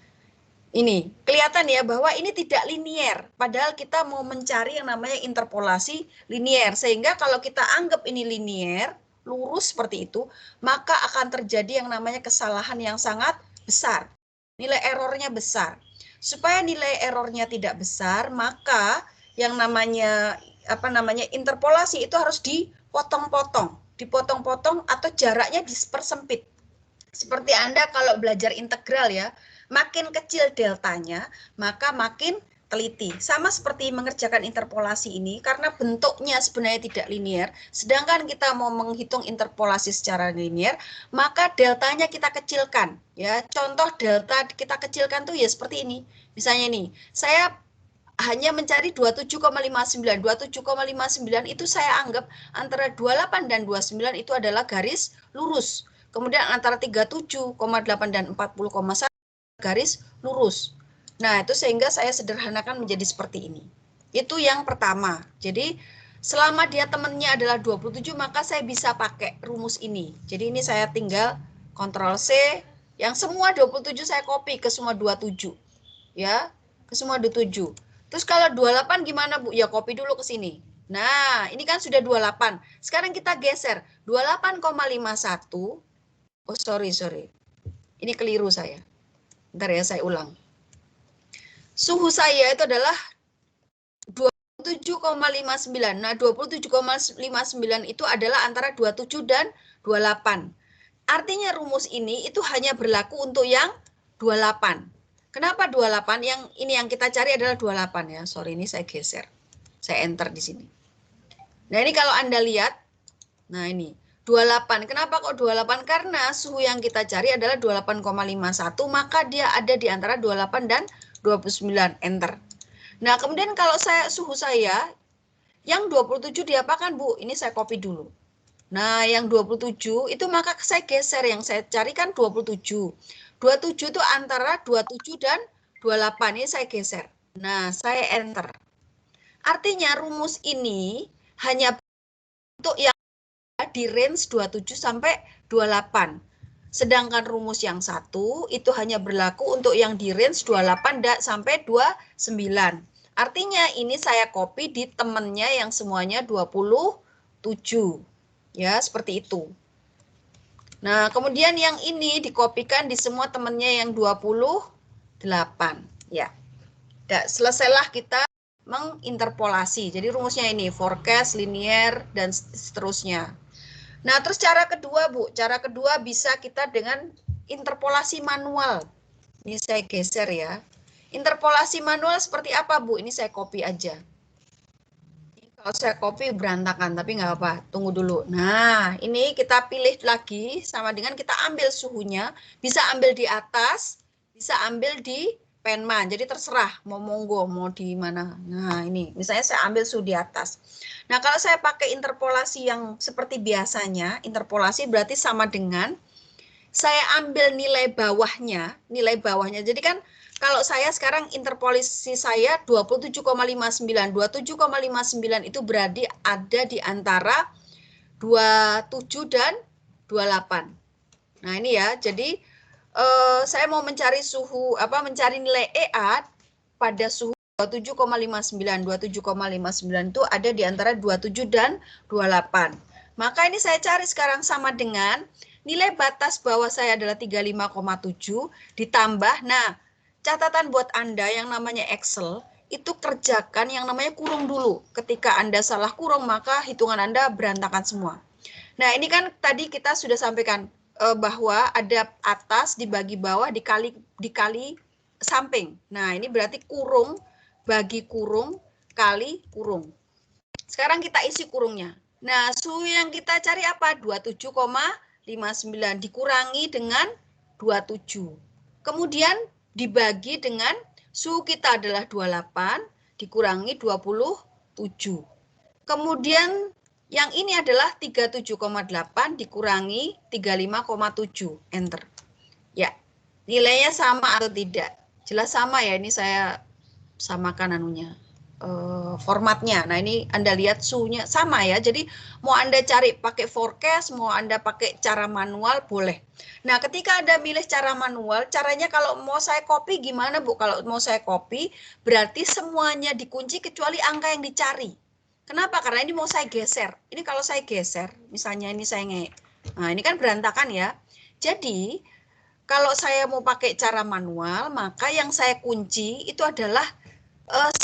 ini kelihatan ya bahwa ini tidak linier, padahal kita mau mencari yang namanya interpolasi linier, sehingga kalau kita anggap ini linier, lurus seperti itu, maka akan terjadi yang namanya kesalahan yang sangat besar. Nilai errornya besar. Supaya nilai errornya tidak besar, maka yang namanya interpolasi itu harus dipotong-potong, atau jaraknya dipersempit. Seperti Anda kalau belajar integral ya, makin kecil deltanya, maka makin teliti. Sama seperti mengerjakan interpolasi ini, karena bentuknya sebenarnya tidak linier, sedangkan kita mau menghitung interpolasi secara linier, maka deltanya kita kecilkan. Ya, contoh delta kita kecilkan tuh ya seperti ini. Misalnya nih, saya hanya mencari 27,59. 27,59 itu saya anggap antara 28 dan 29 itu adalah garis lurus. Kemudian antara 37,8 dan 40,1 garis lurus. Nah, itu sehingga saya sederhanakan menjadi seperti ini. Itu yang pertama. Jadi, selama dia temannya adalah 27, maka saya bisa pakai rumus ini. Jadi, ini saya tinggal Ctrl C, yang semua 27 saya copy ke semua 27. Ya, ke semua 27. Terus kalau 28 gimana, Bu? Ya, copy dulu ke sini. Nah, ini kan sudah 28. Sekarang kita geser. 28,51. Oh, sorry. Ini keliru saya. Bentar ya, saya ulang. Suhu saya itu adalah 27,59. Nah, 27,59 itu adalah antara 27 dan 28. Artinya rumus ini itu hanya berlaku untuk yang 28. Kenapa 28? Yang ini yang kita cari adalah 28 ya. Sorry, ini saya geser. Saya enter di sini. Nah, ini kalau Anda lihat, nah ini 28. Kenapa kok 28? Karena suhu yang kita cari adalah 28,51, maka dia ada di antara 28 dan 29. Enter. Nah, kemudian kalau suhu saya yang 27 diapakan, Bu? Ini saya copy dulu. Nah, yang 27 itu maka saya geser, yang saya carikan 27. 27 itu antara 27 dan 28. Ini saya geser. Nah, saya enter. Artinya rumus ini hanya untuk yang di range 27 sampai 28. Sedangkan rumus yang satu itu hanya berlaku untuk yang di range 28 sampai 29. Artinya ini saya copy di temennya yang semuanya 27. Ya, seperti itu. Nah, kemudian yang ini dikopikan di semua temennya yang 28. Ya. Selesailah kita menginterpolasi. Jadi rumusnya ini, forecast, linear, dan seterusnya. Nah, terus cara kedua, Bu. Cara kedua bisa kita dengan interpolasi manual. Ini saya geser ya. Interpolasi manual seperti apa, Bu? Ini saya copy aja. Kalau saya copy berantakan, tapi nggak apa. Tunggu dulu. Nah, ini kita pilih lagi sama dengan kita ambil suhunya. Bisa ambil di atas, bisa ambil di penman. Jadi terserah mau monggo, mau di mana. Nah, ini misalnya saya ambil suhu di atas. Nah, kalau saya pakai interpolasi yang seperti biasanya, interpolasi berarti sama dengan saya ambil nilai bawahnya. Jadi kan kalau saya sekarang interpolasi saya 27,59. 27,59 itu berarti ada di antara 27 dan 28. Nah, ini ya. Jadi saya mau mencari mencari nilai EA pada suhu 27,59. 27,59 itu ada di antara 27 dan 28. Maka ini saya cari sekarang sama dengan nilai batas bawah saya adalah 35,7 ditambah. Nah, catatan buat Anda yang namanya Excel, itu kerjakan yang namanya kurung dulu. Ketika Anda salah kurung, maka hitungan Anda berantakan semua. Nah, ini kan tadi kita sudah sampaikan bahwa ada atas dibagi bawah dikali samping. Nah, ini berarti kurung bagi kurung kali kurung. Sekarang kita isi kurungnya. Nah, suhu yang kita cari apa? 27,59 dikurangi dengan 27. Kemudian dibagi dengan suhu kita adalah 28 dikurangi 27. Kemudian Yang ini adalah 37,8 dikurangi 35,7. Enter. Ya, nilainya sama atau tidak? Jelas sama ya, ini saya samakan anunya. Formatnya. Nah, ini Anda lihat suhunya sama ya. Jadi mau Anda cari pakai forecast, mau Anda pakai cara manual boleh. Nah, ketika Anda milih cara manual, caranya kalau mau saya copy gimana, Bu? Kalau mau saya copy, berarti semuanya dikunci kecuali angka yang dicari. Kenapa? Karena ini mau saya geser. Ini kalau saya geser, misalnya ini saya nah, ini kan berantakan ya. Jadi, kalau saya mau pakai cara manual, maka yang saya kunci itu adalah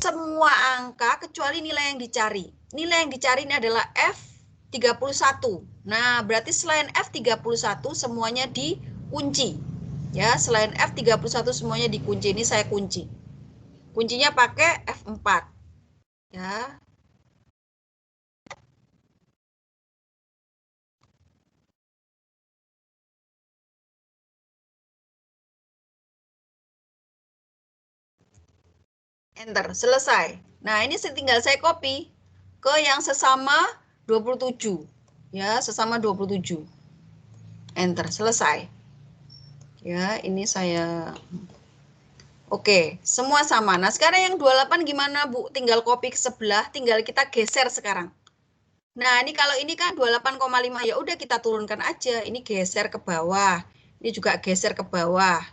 semua angka kecuali nilai yang dicari. Nilai yang dicari ini adalah F31. Nah, berarti selain F31 semuanya dikunci. Ya, selain F31 semuanya dikunci. Ini saya kunci. Kuncinya pakai F4. Ya. Enter, selesai. Nah, ini tinggal saya copy ke yang sesama 27. Ya, sesama 27. Enter, selesai. Ya, ini saya Oke, semua sama. Nah, sekarang yang 28 gimana, Bu? Tinggal copy ke sebelah, tinggal kita geser sekarang. Nah, ini kalau ini kan 28,5, ya udah kita turunkan aja. Ini geser ke bawah. Ini juga geser ke bawah.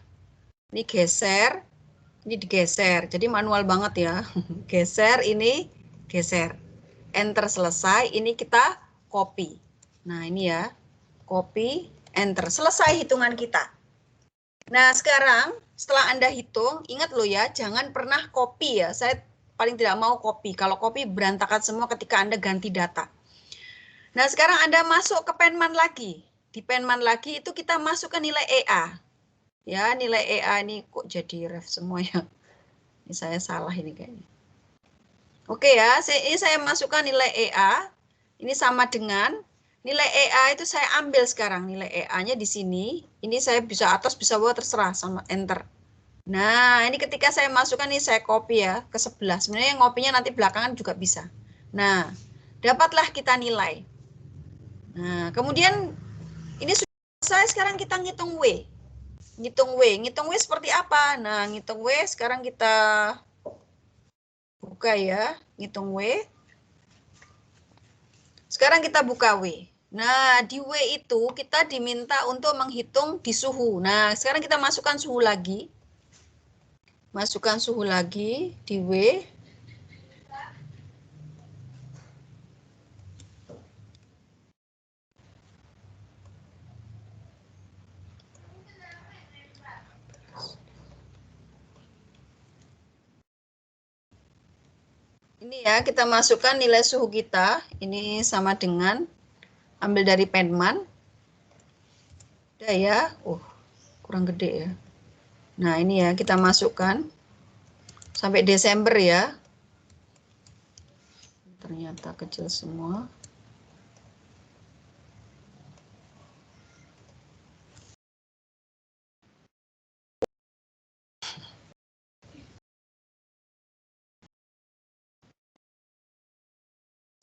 Ini geser, ini digeser. Jadi manual banget ya. Geser, ini geser. Enter, selesai. Ini kita copy. Nah, ini ya. Copy, enter. Selesai hitungan kita. Nah, sekarang setelah Anda hitung, ingat loh ya, jangan pernah copy ya. Saya paling tidak mau copy. Kalau copy berantakan semua ketika Anda ganti data. Nah, sekarang Anda masuk ke Penman lagi. Di Penman lagi itu kita masuk ke nilai EA. Ya, nilai EA ini kok jadi ref semua ya. Ini saya salah ini kayaknya. Oke ya, ini saya masukkan nilai EA. Ini sama dengan nilai EA itu saya ambil sekarang. Nilai EA-nya di sini. Ini saya bisa atas, bisa bawah, terserah, sama enter. Nah, ini ketika saya masukkan ini saya copy ya ke sebelah. Sebenarnya ngopinya nanti belakangan juga bisa. Nah, dapatlah kita nilai. Nah, kemudian ini sudah selesai, sekarang kita ngitung W. Ngitung W seperti apa? Nah, ngitung W sekarang kita buka ya, ngitung W. Sekarang kita buka W. Nah, di W itu kita diminta untuk menghitung di suhu. Nah, sekarang kita masukkan suhu lagi. Masukkan suhu lagi di W. Ini ya, kita masukkan nilai suhu kita. Ini sama dengan ambil dari Penman. Udah ya. Kurang gede ya. Nah, ini ya, kita masukkan sampai Desember ya. Ternyata kecil semua.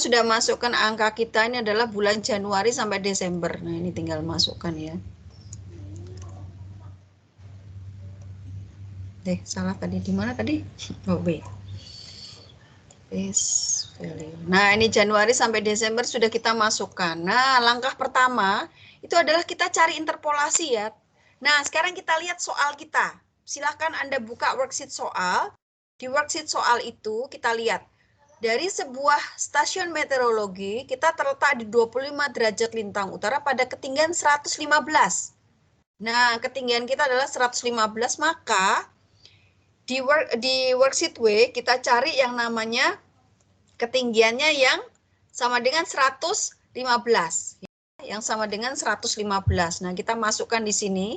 Sudah masukkan angka kita, ini adalah bulan Januari sampai Desember. Nah, ini tinggal masukkan ya. Salah tadi. Di mana tadi? Oh, B. Base value. Nah, ini Januari sampai Desember sudah kita masukkan. Nah, langkah pertama itu adalah kita cari interpolasi ya. Nah, sekarang kita lihat soal kita. Silahkan Anda buka worksheet soal. Di worksheet soal itu kita lihat. Dari sebuah stasiun meteorologi, kita terletak di 25 derajat lintang utara pada ketinggian 115. Nah, ketinggian kita adalah 115, maka di worksheet W kita cari yang namanya ketinggiannya yang sama dengan 115. Yang sama dengan 115. Nah, kita masukkan di sini.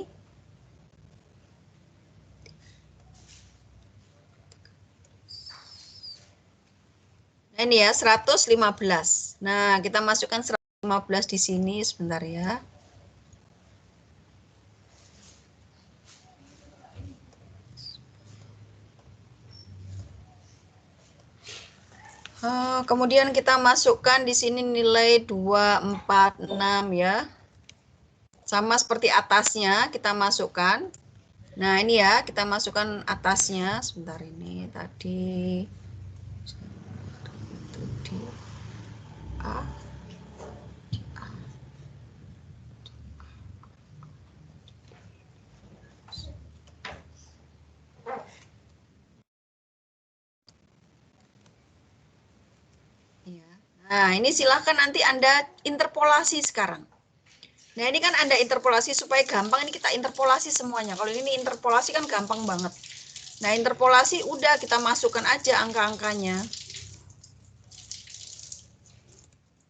Nah, ini ya, 115. Nah, kita masukkan 115 di sini sebentar ya. Kemudian kita masukkan di sini nilai 2, 4, 6 ya. Sama seperti atasnya kita masukkan. Nah, ini ya, kita masukkan atasnya. Sebentar ini tadi. Di A. Nah, ini silahkan nanti Anda interpolasi sekarang. Nah, ini kan Anda interpolasi supaya gampang, ini kita interpolasi semuanya. Kalau ini interpolasi kan gampang banget. Nah, interpolasi udah kita masukkan aja angka-angkanya.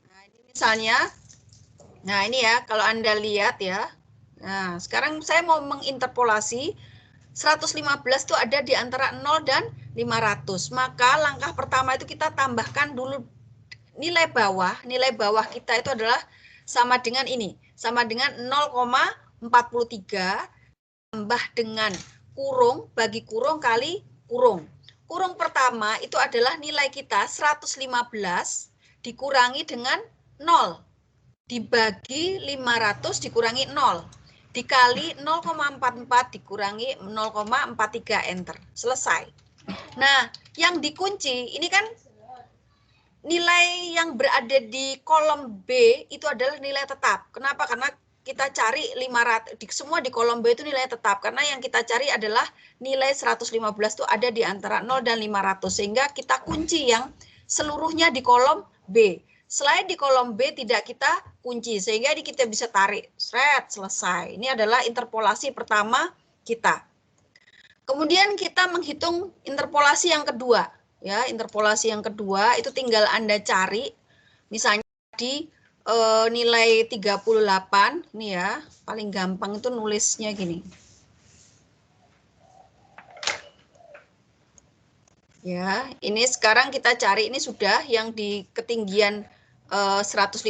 Nah, ini misalnya, nah ini ya, kalau Anda lihat ya. Nah, sekarang saya mau menginterpolasi 115 itu ada di antara 0 dan 500. Maka langkah pertama itu kita tambahkan dulu nilai bawah kita itu adalah sama dengan ini, sama dengan 0,43 tambah dengan kurung, bagi kurung kali kurung. Kurung pertama itu adalah nilai kita 115 dikurangi dengan 0, dibagi 500 dikurangi 0, dikali 0,44 dikurangi 0,43, enter, selesai. Nah, yang dikunci ini kan nilai yang berada di kolom B itu adalah nilai tetap. Kenapa? Karena kita cari 500, semua di kolom B itu nilai tetap. Karena yang kita cari adalah nilai 115 itu ada di antara 0 dan 500. Sehingga kita kunci yang seluruhnya di kolom B. Selain di kolom B tidak kita kunci. Sehingga ini kita bisa tarik. Seret, selesai. Ini adalah interpolasi pertama kita. Kemudian kita menghitung interpolasi yang kedua. Ya, interpolasi yang kedua itu tinggal Anda cari, misalnya di nilai 38, ini ya, paling gampang itu nulisnya gini. Ya, ini sekarang kita cari, ini sudah yang di ketinggian 115,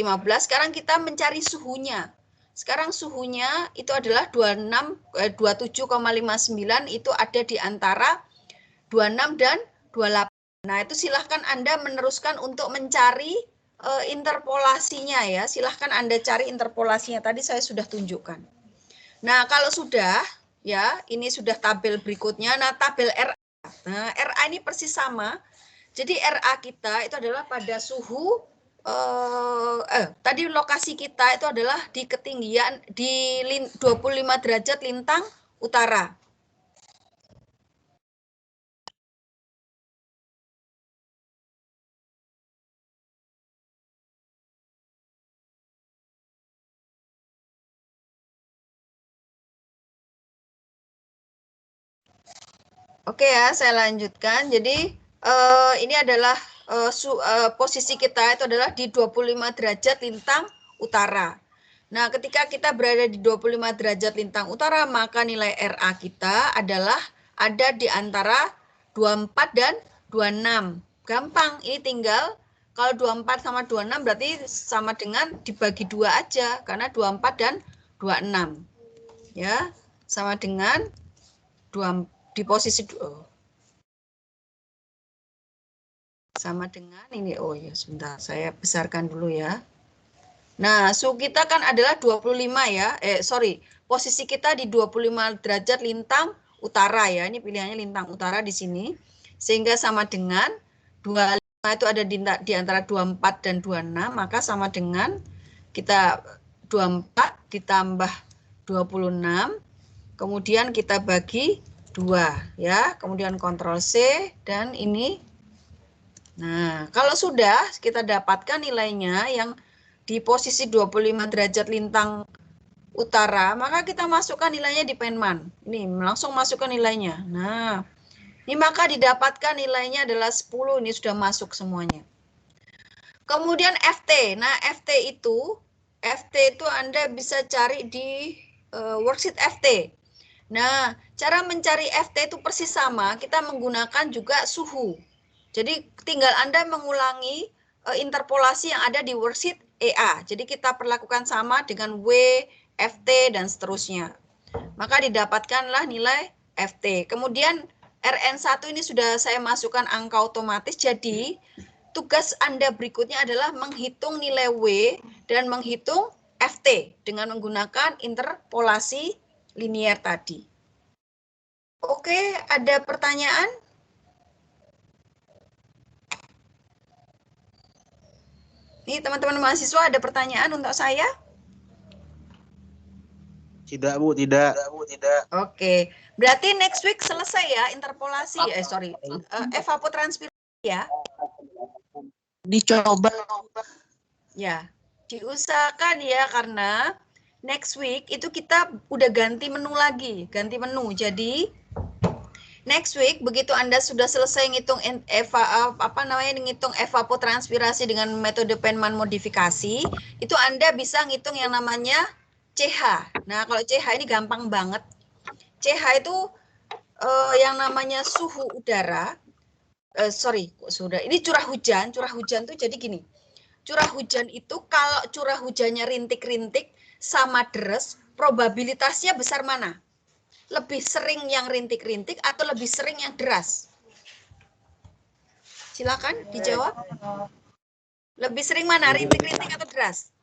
sekarang kita mencari suhunya. Sekarang suhunya itu adalah 27,59, itu ada di antara 26 dan 28. Nah, itu silahkan Anda meneruskan untuk mencari interpolasinya ya. Silahkan Anda cari interpolasinya. Tadi saya sudah tunjukkan. Nah, kalau sudah, ya, ini sudah tabel berikutnya. Nah, tabel RA. Nah, RA ini persis sama. Jadi RA kita itu adalah pada suhu, tadi lokasi kita itu adalah di ketinggian di 25 derajat lintang utara. Oke ya, saya lanjutkan. Jadi ini adalah posisi kita itu adalah di 25 derajat lintang utara. Nah, ketika kita berada di 25 derajat lintang utara, maka nilai RA kita adalah ada di antara 24 dan 26. Gampang, ini tinggal kalau 24 sama 26 berarti sama dengan dibagi 2 aja, karena 24 dan 26. Ya, sama dengan 24. Di posisi sama dengan ini, oh ya sebentar, saya besarkan dulu ya. Nah, suhu kita kan adalah 25 ya, posisi kita di 25 derajat lintang utara ya, ini pilihannya lintang utara di sini, sehingga sama dengan 25 itu ada di antara 24 dan 26, maka sama dengan kita 24 ditambah 26, kemudian kita bagi 2 ya, kemudian kontrol C dan ini. Nah, kalau sudah kita dapatkan nilainya yang di posisi 25 derajat lintang utara, maka kita masukkan nilainya di penman. Ini langsung masukkan nilainya. Nah, ini maka didapatkan nilainya adalah 10, ini sudah masuk semuanya. Kemudian FT. Nah, FT itu Anda bisa cari di worksheet FT. Nah, cara mencari FT itu persis sama, kita menggunakan juga suhu. Jadi tinggal Anda mengulangi interpolasi yang ada di worksheet EA. Jadi kita perlakukan sama dengan W, FT, dan seterusnya. Maka didapatkanlah nilai FT. Kemudian RN1 ini sudah saya masukkan angka otomatis, jadi tugas Anda berikutnya adalah menghitung nilai W dan menghitung FT dengan menggunakan interpolasi linier tadi. Oke, ada pertanyaan? Nih, teman-teman mahasiswa, ada pertanyaan untuk saya? Tidak, Bu, tidak. Oke, berarti next week selesai ya interpolasi, evapotranspirasi ya? Dicoba. Ya, diusahakan ya, karena next week itu kita udah ganti menu lagi, ganti menu. Jadi next week begitu Anda sudah selesai ngitung ngitung evapotranspirasi dengan metode Penman modifikasi, itu Anda bisa ngitung yang namanya CH. Nah, kalau CH ini gampang banget. CH itu yang namanya suhu udara. Ini curah hujan. Curah hujan tuh jadi gini. Curah hujan itu kalau curah hujannya rintik-rintik sama deres, probabilitasnya besar mana? Lebih sering yang rintik-rintik atau lebih sering yang deras? Silakan dijawab. Lebih sering mana? Rintik-rintik atau deras?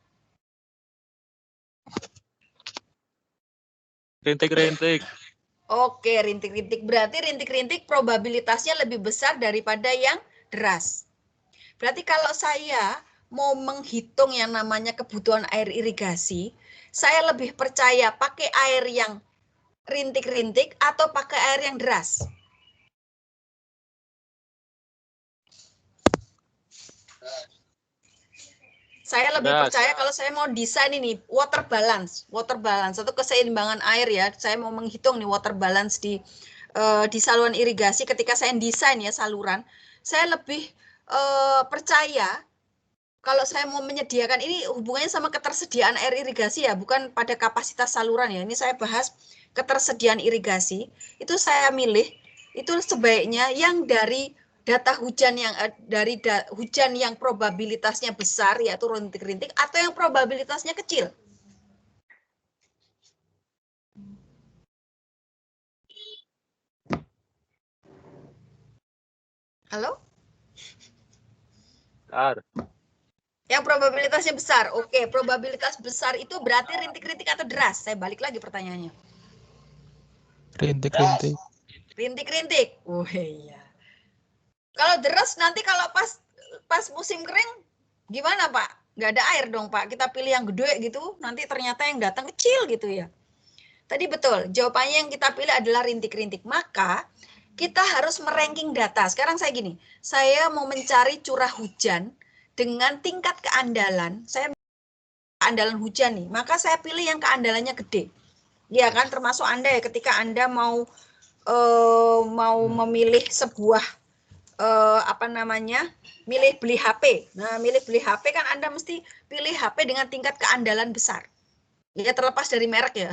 Rintik-rintik. Oke, rintik-rintik. Berarti rintik-rintik probabilitasnya lebih besar daripada yang deras. Berarti kalau saya mau menghitung yang namanya kebutuhan air irigasi, saya lebih percaya pakai air yang rintik-rintik atau pakai air yang deras? Saya lebih percaya kalau saya mau desain ini water balance atau keseimbangan air ya. Saya mau menghitung nih water balance di saluran irigasi ketika saya desain ya saluran. Saya lebih percaya kalau saya mau menyediakan ini hubungannya sama ketersediaan air irigasi ya, bukan pada kapasitas saluran ya. Ini saya bahas ketersediaan irigasi. Itu saya milih itu sebaiknya yang dari data hujan yang hujan yang probabilitasnya besar yaitu rintik-rintik atau yang probabilitasnya kecil. Halo? Besar. Yang probabilitasnya besar. Oke, probabilitas besar itu berarti rintik-rintik atau deras? Saya balik lagi pertanyaannya. Rintik-rintik. Rintik-rintik. Oh iya. Kalau deras nanti kalau pas musim kering gimana Pak? Nggak ada air dong Pak. Kita pilih yang gede gitu, nanti ternyata yang datang kecil gitu ya. Tadi betul, jawabannya yang kita pilih adalah rintik-rintik. Maka kita harus meranking data. Sekarang saya gini, saya mau mencari curah hujan dengan tingkat keandalan. Saya keandalan hujan nih, maka saya pilih yang keandalannya gede. Ya kan, termasuk Anda ya ketika Anda mau memilih sebuah milih beli HP. Nah, milih beli HP kan Anda mesti pilih HP dengan tingkat keandalan besar. Ya terlepas dari merek ya.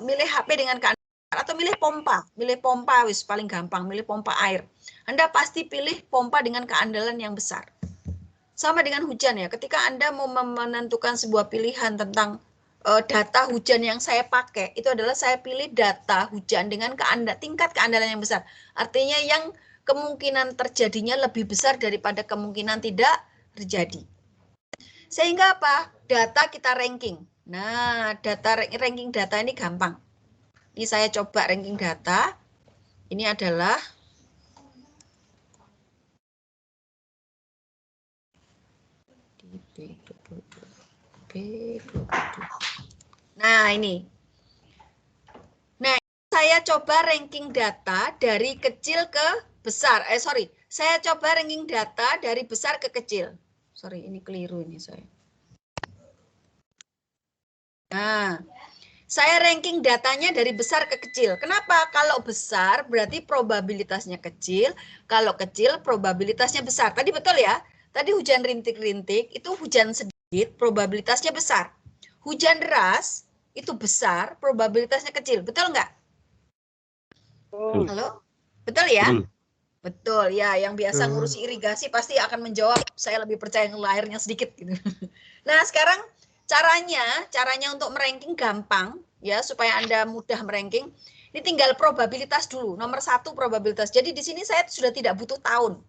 Milih HP dengan keandalan atau milih pompa wis paling gampang, milih pompa air. Anda pasti pilih pompa dengan keandalan yang besar. Sama dengan hujan ya, ketika Anda mau menentukan sebuah pilihan tentang data hujan yang saya pakai, itu adalah saya pilih data hujan dengan tingkat keandalan yang besar. Artinya yang kemungkinan terjadinya lebih besar daripada kemungkinan tidak terjadi. Sehingga apa? Data kita ranking. Nah, ranking data ini gampang. Ini saya coba ranking data. Ini adalah Nah, ini. Nah, saya coba ranking data dari kecil ke besar. Saya coba ranking data dari besar ke kecil. Ini keliru ini saya. Nah, saya ranking datanya dari besar ke kecil. Kenapa? Kalau besar berarti probabilitasnya kecil, kalau kecil probabilitasnya besar. Tadi betul ya? Tadi hujan rintik-rintik itu hujan sedikit, probabilitasnya besar. Hujan deras itu besar, probabilitasnya kecil. Betul nggak? Halo? Betul ya? Betul ya, yang biasa ngurusi irigasi pasti akan menjawab saya lebih percaya yang airnya sedikit gitu. Nah, sekarang caranya untuk meranking gampang ya supaya Anda mudah meranking. Ini tinggal probabilitas dulu. Nomor 1 probabilitas. Jadi di sini saya sudah tidak butuh tahun.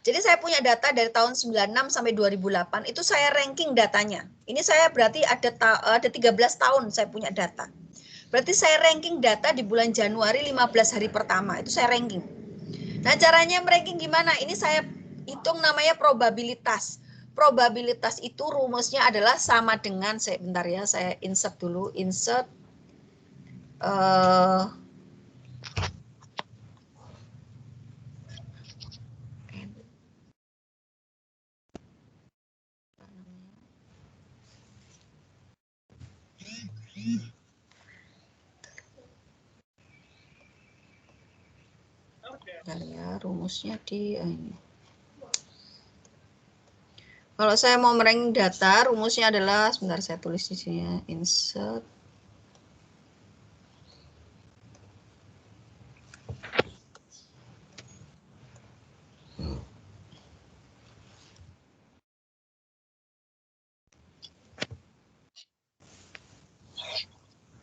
Jadi saya punya data dari tahun 96 sampai 2008, itu saya ranking datanya. Ini saya berarti ada 13 tahun saya punya data. Berarti saya ranking data di bulan Januari 15 hari pertama, itu saya ranking. Nah, caranya ranking gimana? Ini saya hitung namanya probabilitas. Probabilitas itu rumusnya adalah sama dengan, bentar ya, saya insert dulu, insert ya, rumusnya di ini. Kalau saya mau meranking data, rumusnya adalah, sebentar saya tulis di sini ya, insert.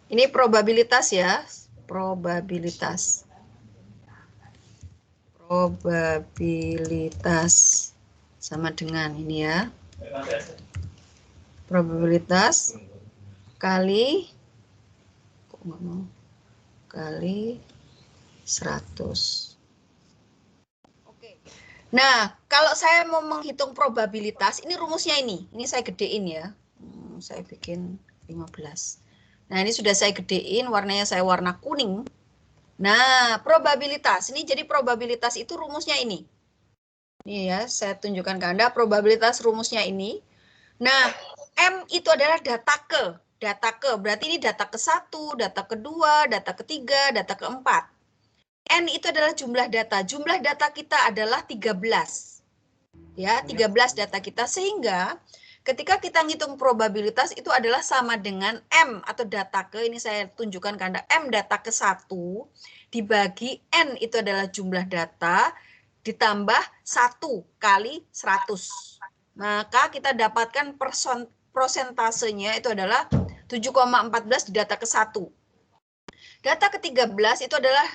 Ini probabilitas ya, probabilitas. Probabilitas sama dengan ini ya. Probabilitas kali kali 100. Oke. Nah, kalau saya mau menghitung probabilitas, ini rumusnya ini. Ini saya gedein ya. Saya bikin 15. Nah, ini sudah saya gedein, warnanya saya warna kuning. Nah, probabilitas. Ini jadi probabilitas itu rumusnya ini. Ini ya, saya tunjukkan ke Anda probabilitas rumusnya ini. Nah, M itu adalah data ke. Data ke, berarti ini data ke-1, data kedua, data ketiga, data keempat. N itu adalah jumlah data. Jumlah data kita adalah 13. Ya, 13 data kita, sehingga ketika kita ngitung probabilitas itu adalah sama dengan M atau data ke, ini saya tunjukkan ke Anda, M data ke-1 dibagi N itu adalah jumlah data ditambah 1 kali 100. Maka kita dapatkan prosentasenya itu adalah 7,14 di data ke-1. Data ke-13 itu adalah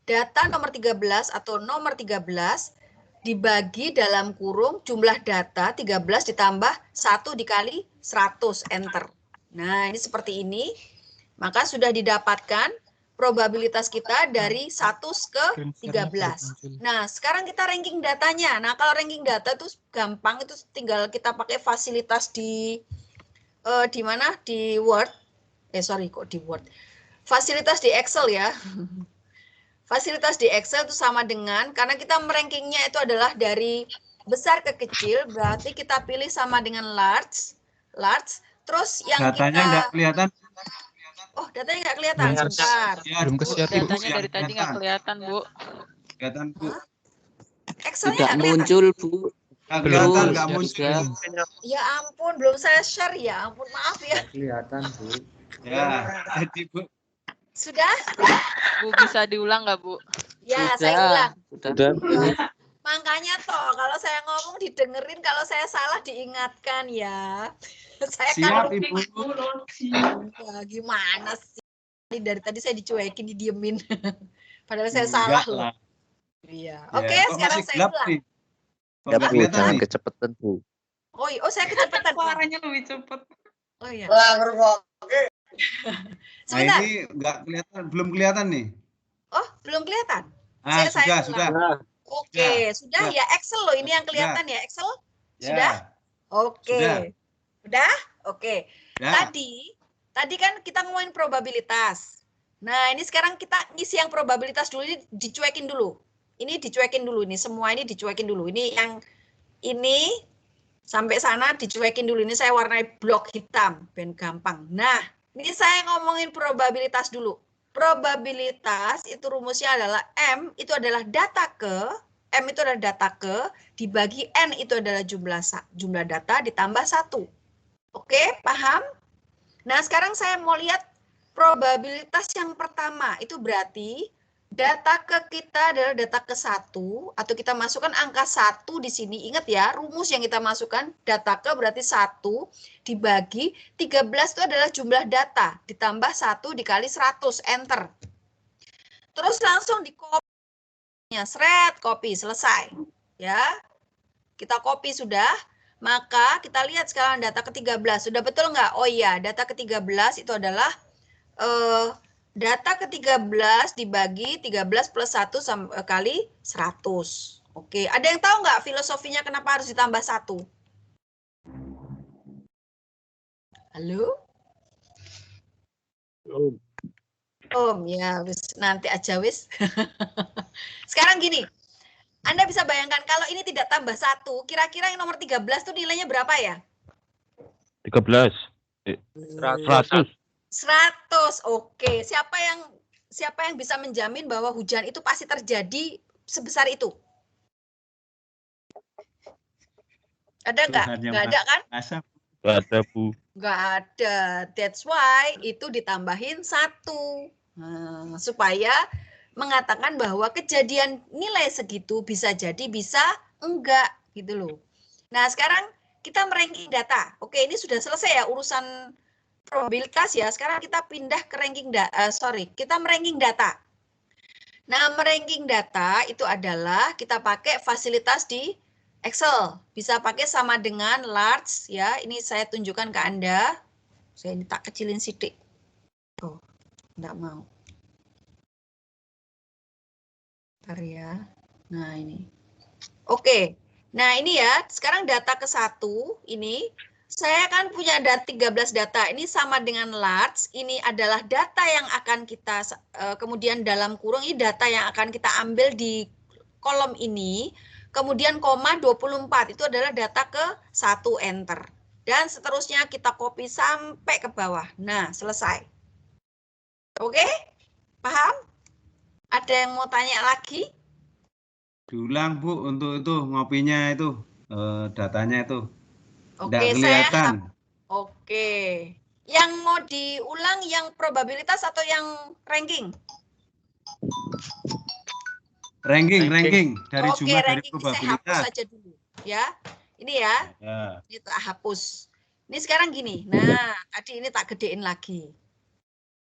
data nomor 13 atau nomor 13 dibagi dalam kurung jumlah data 13 ditambah 1 dikali 100, enter. Nah, ini seperti ini. Maka sudah didapatkan probabilitas kita dari 1 ke 13. Nah, sekarang kita ranking datanya. Nah, kalau ranking data itu gampang, itu tinggal kita pakai fasilitas di mana? Di Word. Kok di Word. Fasilitas di Excel ya. Fasilitas di Excel itu sama dengan, karena kita merankingnya itu adalah dari besar ke kecil, berarti kita pilih sama dengan large. Terus yang Datanya kita... nggak kelihatan. Oh, datanya nggak kelihatan. Sebentar. Ya, belum ke-share, Bu. Datanya dari tadi nggak kelihatan, Bu. Kelihatan, Bu. Excelnya Tidak nggak kelihatan. muncul, Bu. Nggak kelihatan, nggak Sudah. muncul. Ya ampun, belum saya share ya. Ampun, maaf ya. Kelihatan, Bu. Ya, jadi Bu. Sudah? Bu, bisa diulang nggak, Bu? Ya, Sudah. saya ulang. Sudah. Makanya toh, kalau saya ngomong didengerin, kalau saya salah diingatkan ya. Saya Siap, kan Ibu. ya, gimana sih? Dari tadi saya dicuekin, didiemin. Padahal saya salah Enggak loh. lah. Iya. Ya, Oke, kok sekarang masih saya gelap ulang. nih? Kok Ya, nggak Bu, kelihatan jangan nih? kecepatan, Bu. Oh, saya kecepatan. Suaranya lebih cepet. Oh iya. Nah, Sebentar. ini nggak kelihatan, belum kelihatan nih. Oh, belum kelihatan. Ah, Saya sudah. ulang. Oke, sudah Sudah. ya, Excel loh ini yang kelihatan ya, Excel? Sudah? Ya. Oke. Udah? Oke. Ya. Tadi kan kita ngomongin probabilitas. Nah, ini sekarang kita ngisi yang probabilitas dulu, ini dicuekin dulu. Ini dicuekin dulu, ini semua ini dicuekin dulu. Ini yang ini sampai sana dicuekin dulu. Ini saya warnai blok hitam, ben gampang. Nah, ini saya ngomongin probabilitas dulu. Probabilitas itu rumusnya adalah M itu adalah data ke, M itu adalah data ke, dibagi N itu adalah jumlah data ditambah 1. Oke, paham? Nah, sekarang saya mau lihat probabilitas yang pertama. Itu berarti data ke kita adalah data ke-1, atau kita masukkan angka 1 di sini. Ingat ya, rumus yang kita masukkan, data ke berarti 1 dibagi 13 itu adalah jumlah data, ditambah 1 dikali 100, enter. Terus langsung di copy, copy, selesai. Ya, Kita copy sudah. Maka kita lihat sekarang data ke-13. Sudah betul nggak? Oh iya, data ke-13 itu adalah data ke-13 dibagi 13 plus 1 kali 100. Oke, ada yang tahu nggak filosofinya kenapa harus ditambah 1? Halo? Ya, wis nanti aja wis. Sekarang gini, Anda bisa bayangkan kalau ini tidak tambah 1, kira-kira yang nomor 13 itu nilainya berapa ya? 13. 100. 100. Oke, siapa yang bisa menjamin bahwa hujan itu pasti terjadi sebesar itu? Ada nggak? Nggak ada kan? Nggak ada, Bu. Nggak ada. That's why itu ditambahin 1. Supaya mengatakan bahwa kejadian nilai segitu bisa jadi, bisa enggak gitu loh. Nah, sekarang kita meranking data. Oke, ini sudah selesai ya urusan probabilitas ya. Sekarang kita pindah ke kita meranking data. Nah, meranking data itu adalah kita pakai fasilitas di Excel. Bisa pakai sama dengan large ya. Ini saya tunjukkan ke Anda. Saya ini tak kecilin sidik. Oh, enggak mau. Bentar ya. Nah, ini. Oke. Nah, ini ya. Sekarang data ke-1 ini saya kan punya 13 data. Ini sama dengan large. Ini adalah data yang akan kita kemudian dalam kurung ini data yang akan kita ambil di kolom ini. Kemudian koma 24 itu adalah data ke-1 enter. Dan seterusnya kita copy sampai ke bawah. Nah, selesai. Oke? Paham? Ada yang mau tanya lagi? Diulang, Bu, untuk itu ngopinya itu, datanya itu. Oke, Nggak kelihatan. Oke. Yang mau diulang yang probabilitas atau yang ranking? Ranking dari Oke, jumlah dari ranking saya hapus probabilitas. saja dulu. Ya, ini ya. Ya. Ini tak hapus. Ini sekarang gini. Nah, tadi ini tak gedein lagi.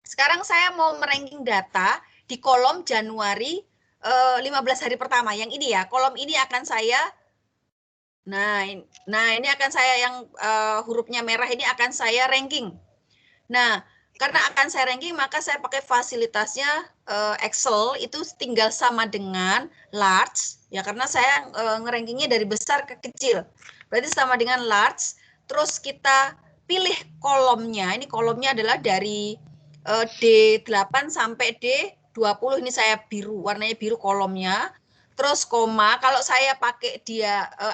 Sekarang saya mau meranking data di kolom Januari 15 hari pertama. Yang ini ya, kolom ini akan saya Nah, ini akan saya yang hurufnya merah ini akan saya ranking. Nah, karena akan saya ranking, maka saya pakai fasilitasnya Excel itu tinggal sama dengan large, ya karena saya ngerankingnya dari besar ke kecil. Berarti sama dengan large. Terus kita pilih kolomnya. Ini kolomnya adalah dari D8 sampai D20. Ini saya biru, warnanya biru kolomnya. Terus koma, kalau saya pakai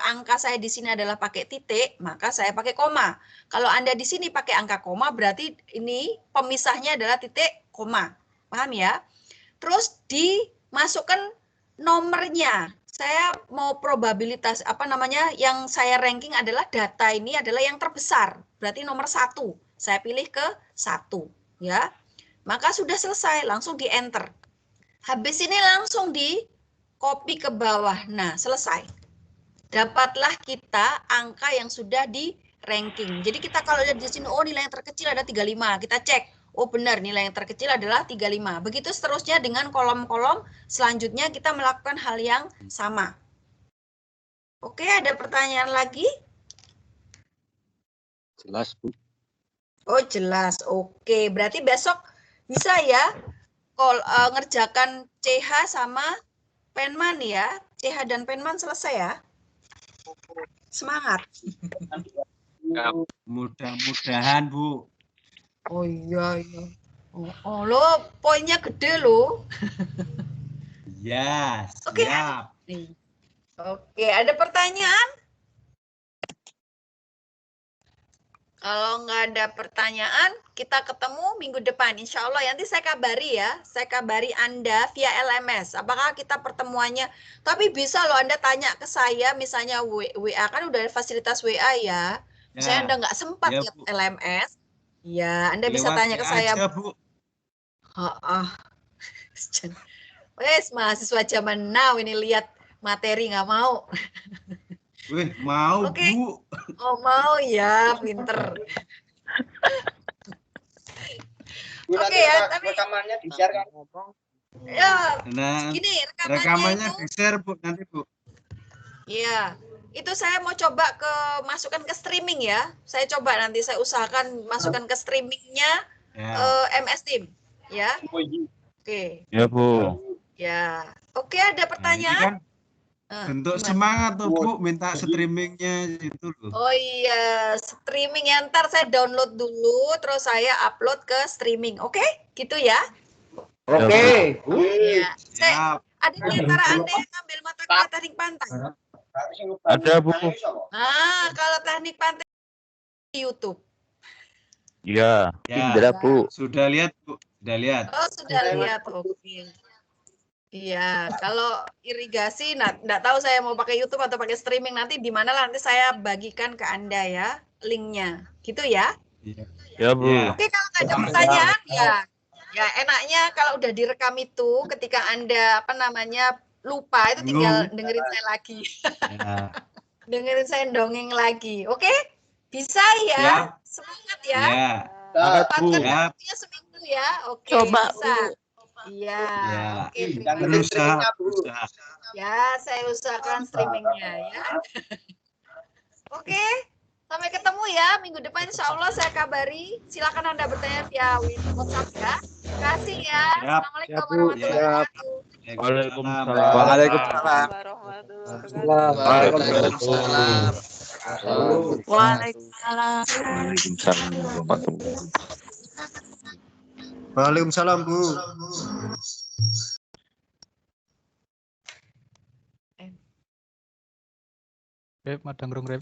angka saya di sini adalah pakai titik, maka saya pakai koma. Kalau Anda di sini pakai angka koma, berarti ini pemisahnya adalah titik koma. Paham ya? Terus dimasukkan nomornya. Saya mau probabilitas, yang saya ranking adalah data ini adalah yang terbesar. Berarti nomor 1. Saya pilih ke 1. Ya. Maka sudah selesai, langsung di enter. Habis ini langsung di copy ke bawah. Nah, selesai. Dapatlah kita angka yang sudah di ranking. Jadi kita kalau lihat di sini, oh nilai yang terkecil ada 35. Kita cek, oh benar nilai yang terkecil adalah 35. Begitu seterusnya dengan kolom-kolom selanjutnya kita melakukan hal yang sama. Oke, ada pertanyaan lagi? Jelas, Bu. Oh jelas, oke. Berarti besok bisa ya ngerjakan CH sama Penman ya. CH dan Penman selesai ya. Semangat. Mudah-mudahan, Bu. Oh iya. Oh lo poinnya gede lo. Ya, Oke. siap. Oke, ada pertanyaan? Kalau nggak ada pertanyaan, kita ketemu minggu depan. Insya Allah, nanti saya kabari ya. Saya kabari Anda via LMS. Apakah kita pertemuannya? Tapi bisa loh Anda tanya ke saya, misalnya WA, kan udah ada fasilitas WA ya. Misalnya Anda nggak sempat ya, lihat LMS, ya Anda bisa lewat tanya ke saya. aja, Bu. Wes, mahasiswa zaman now ini lihat materi nggak mau. Wih, mau, Oke. Bu. Oh, mau ya, pinter. Oke ya, tapi rekamannya di-share kan. Ya, Nah, gini rekamannya itu. di-share, Bu, nanti, Bu. Iya. itu saya mau coba masukkan ke streaming ya. Saya coba nanti saya usahakan masukkan ke streamingnya Ya. MS Team ya. Oke. Ya, Bu. Ya. Oke, ada Nah, ini pertanyaan? kan bentuk Gimana? semangat tuh Bu, minta streamingnya itu loh. Oh iya, streaming ya. Ntar saya download dulu, terus saya upload ke streaming. Oke, gitu ya. Oke. Ya. Siap. Ada di antara Anda yang ngambil mata kuliah teknik pantai? Ada, Bu. Nah, kalau teknik pantai di YouTube. Iya. Ya. Bu. Sudah lihat Bu, sudah lihat. Oh, sudah lihat. Oke. Iya, kalau irigasi, nggak tahu saya mau pakai YouTube atau pakai streaming, nanti di mana nanti saya bagikan ke Anda ya, linknya. Gitu ya. Iya. Ya, Bu. Ya. Oke, kalau nggak ada pertanyaan, ya enaknya kalau udah direkam itu, ketika Anda, lupa, itu tinggal dengerin saya lagi. Ya. Dengerin saya dongeng lagi. Oke? Bisa ya? Ya. Semangat ya. Ya. Sempatkan Ya. waktunya seminggu ya. Oke, Coba, bisa. Bu. Iya. Ya. Oke, terima kasih. Berusaha, berusaha. Ya, saya usahakan streamingnya ya. Oke, sampai ketemu ya minggu depan, insya Allah saya kabari. Silakan Anda bertanya via WhatsApp ya. Terima kasih ya. Siap. Assalamualaikum warahmatullahi wabarakatuh. Waalaikumsalam. Waalaikumsalam. Waalaikumsalam. Waalaikumsalam. Waalaikumsalam, Bu. Rep, madang rong rep.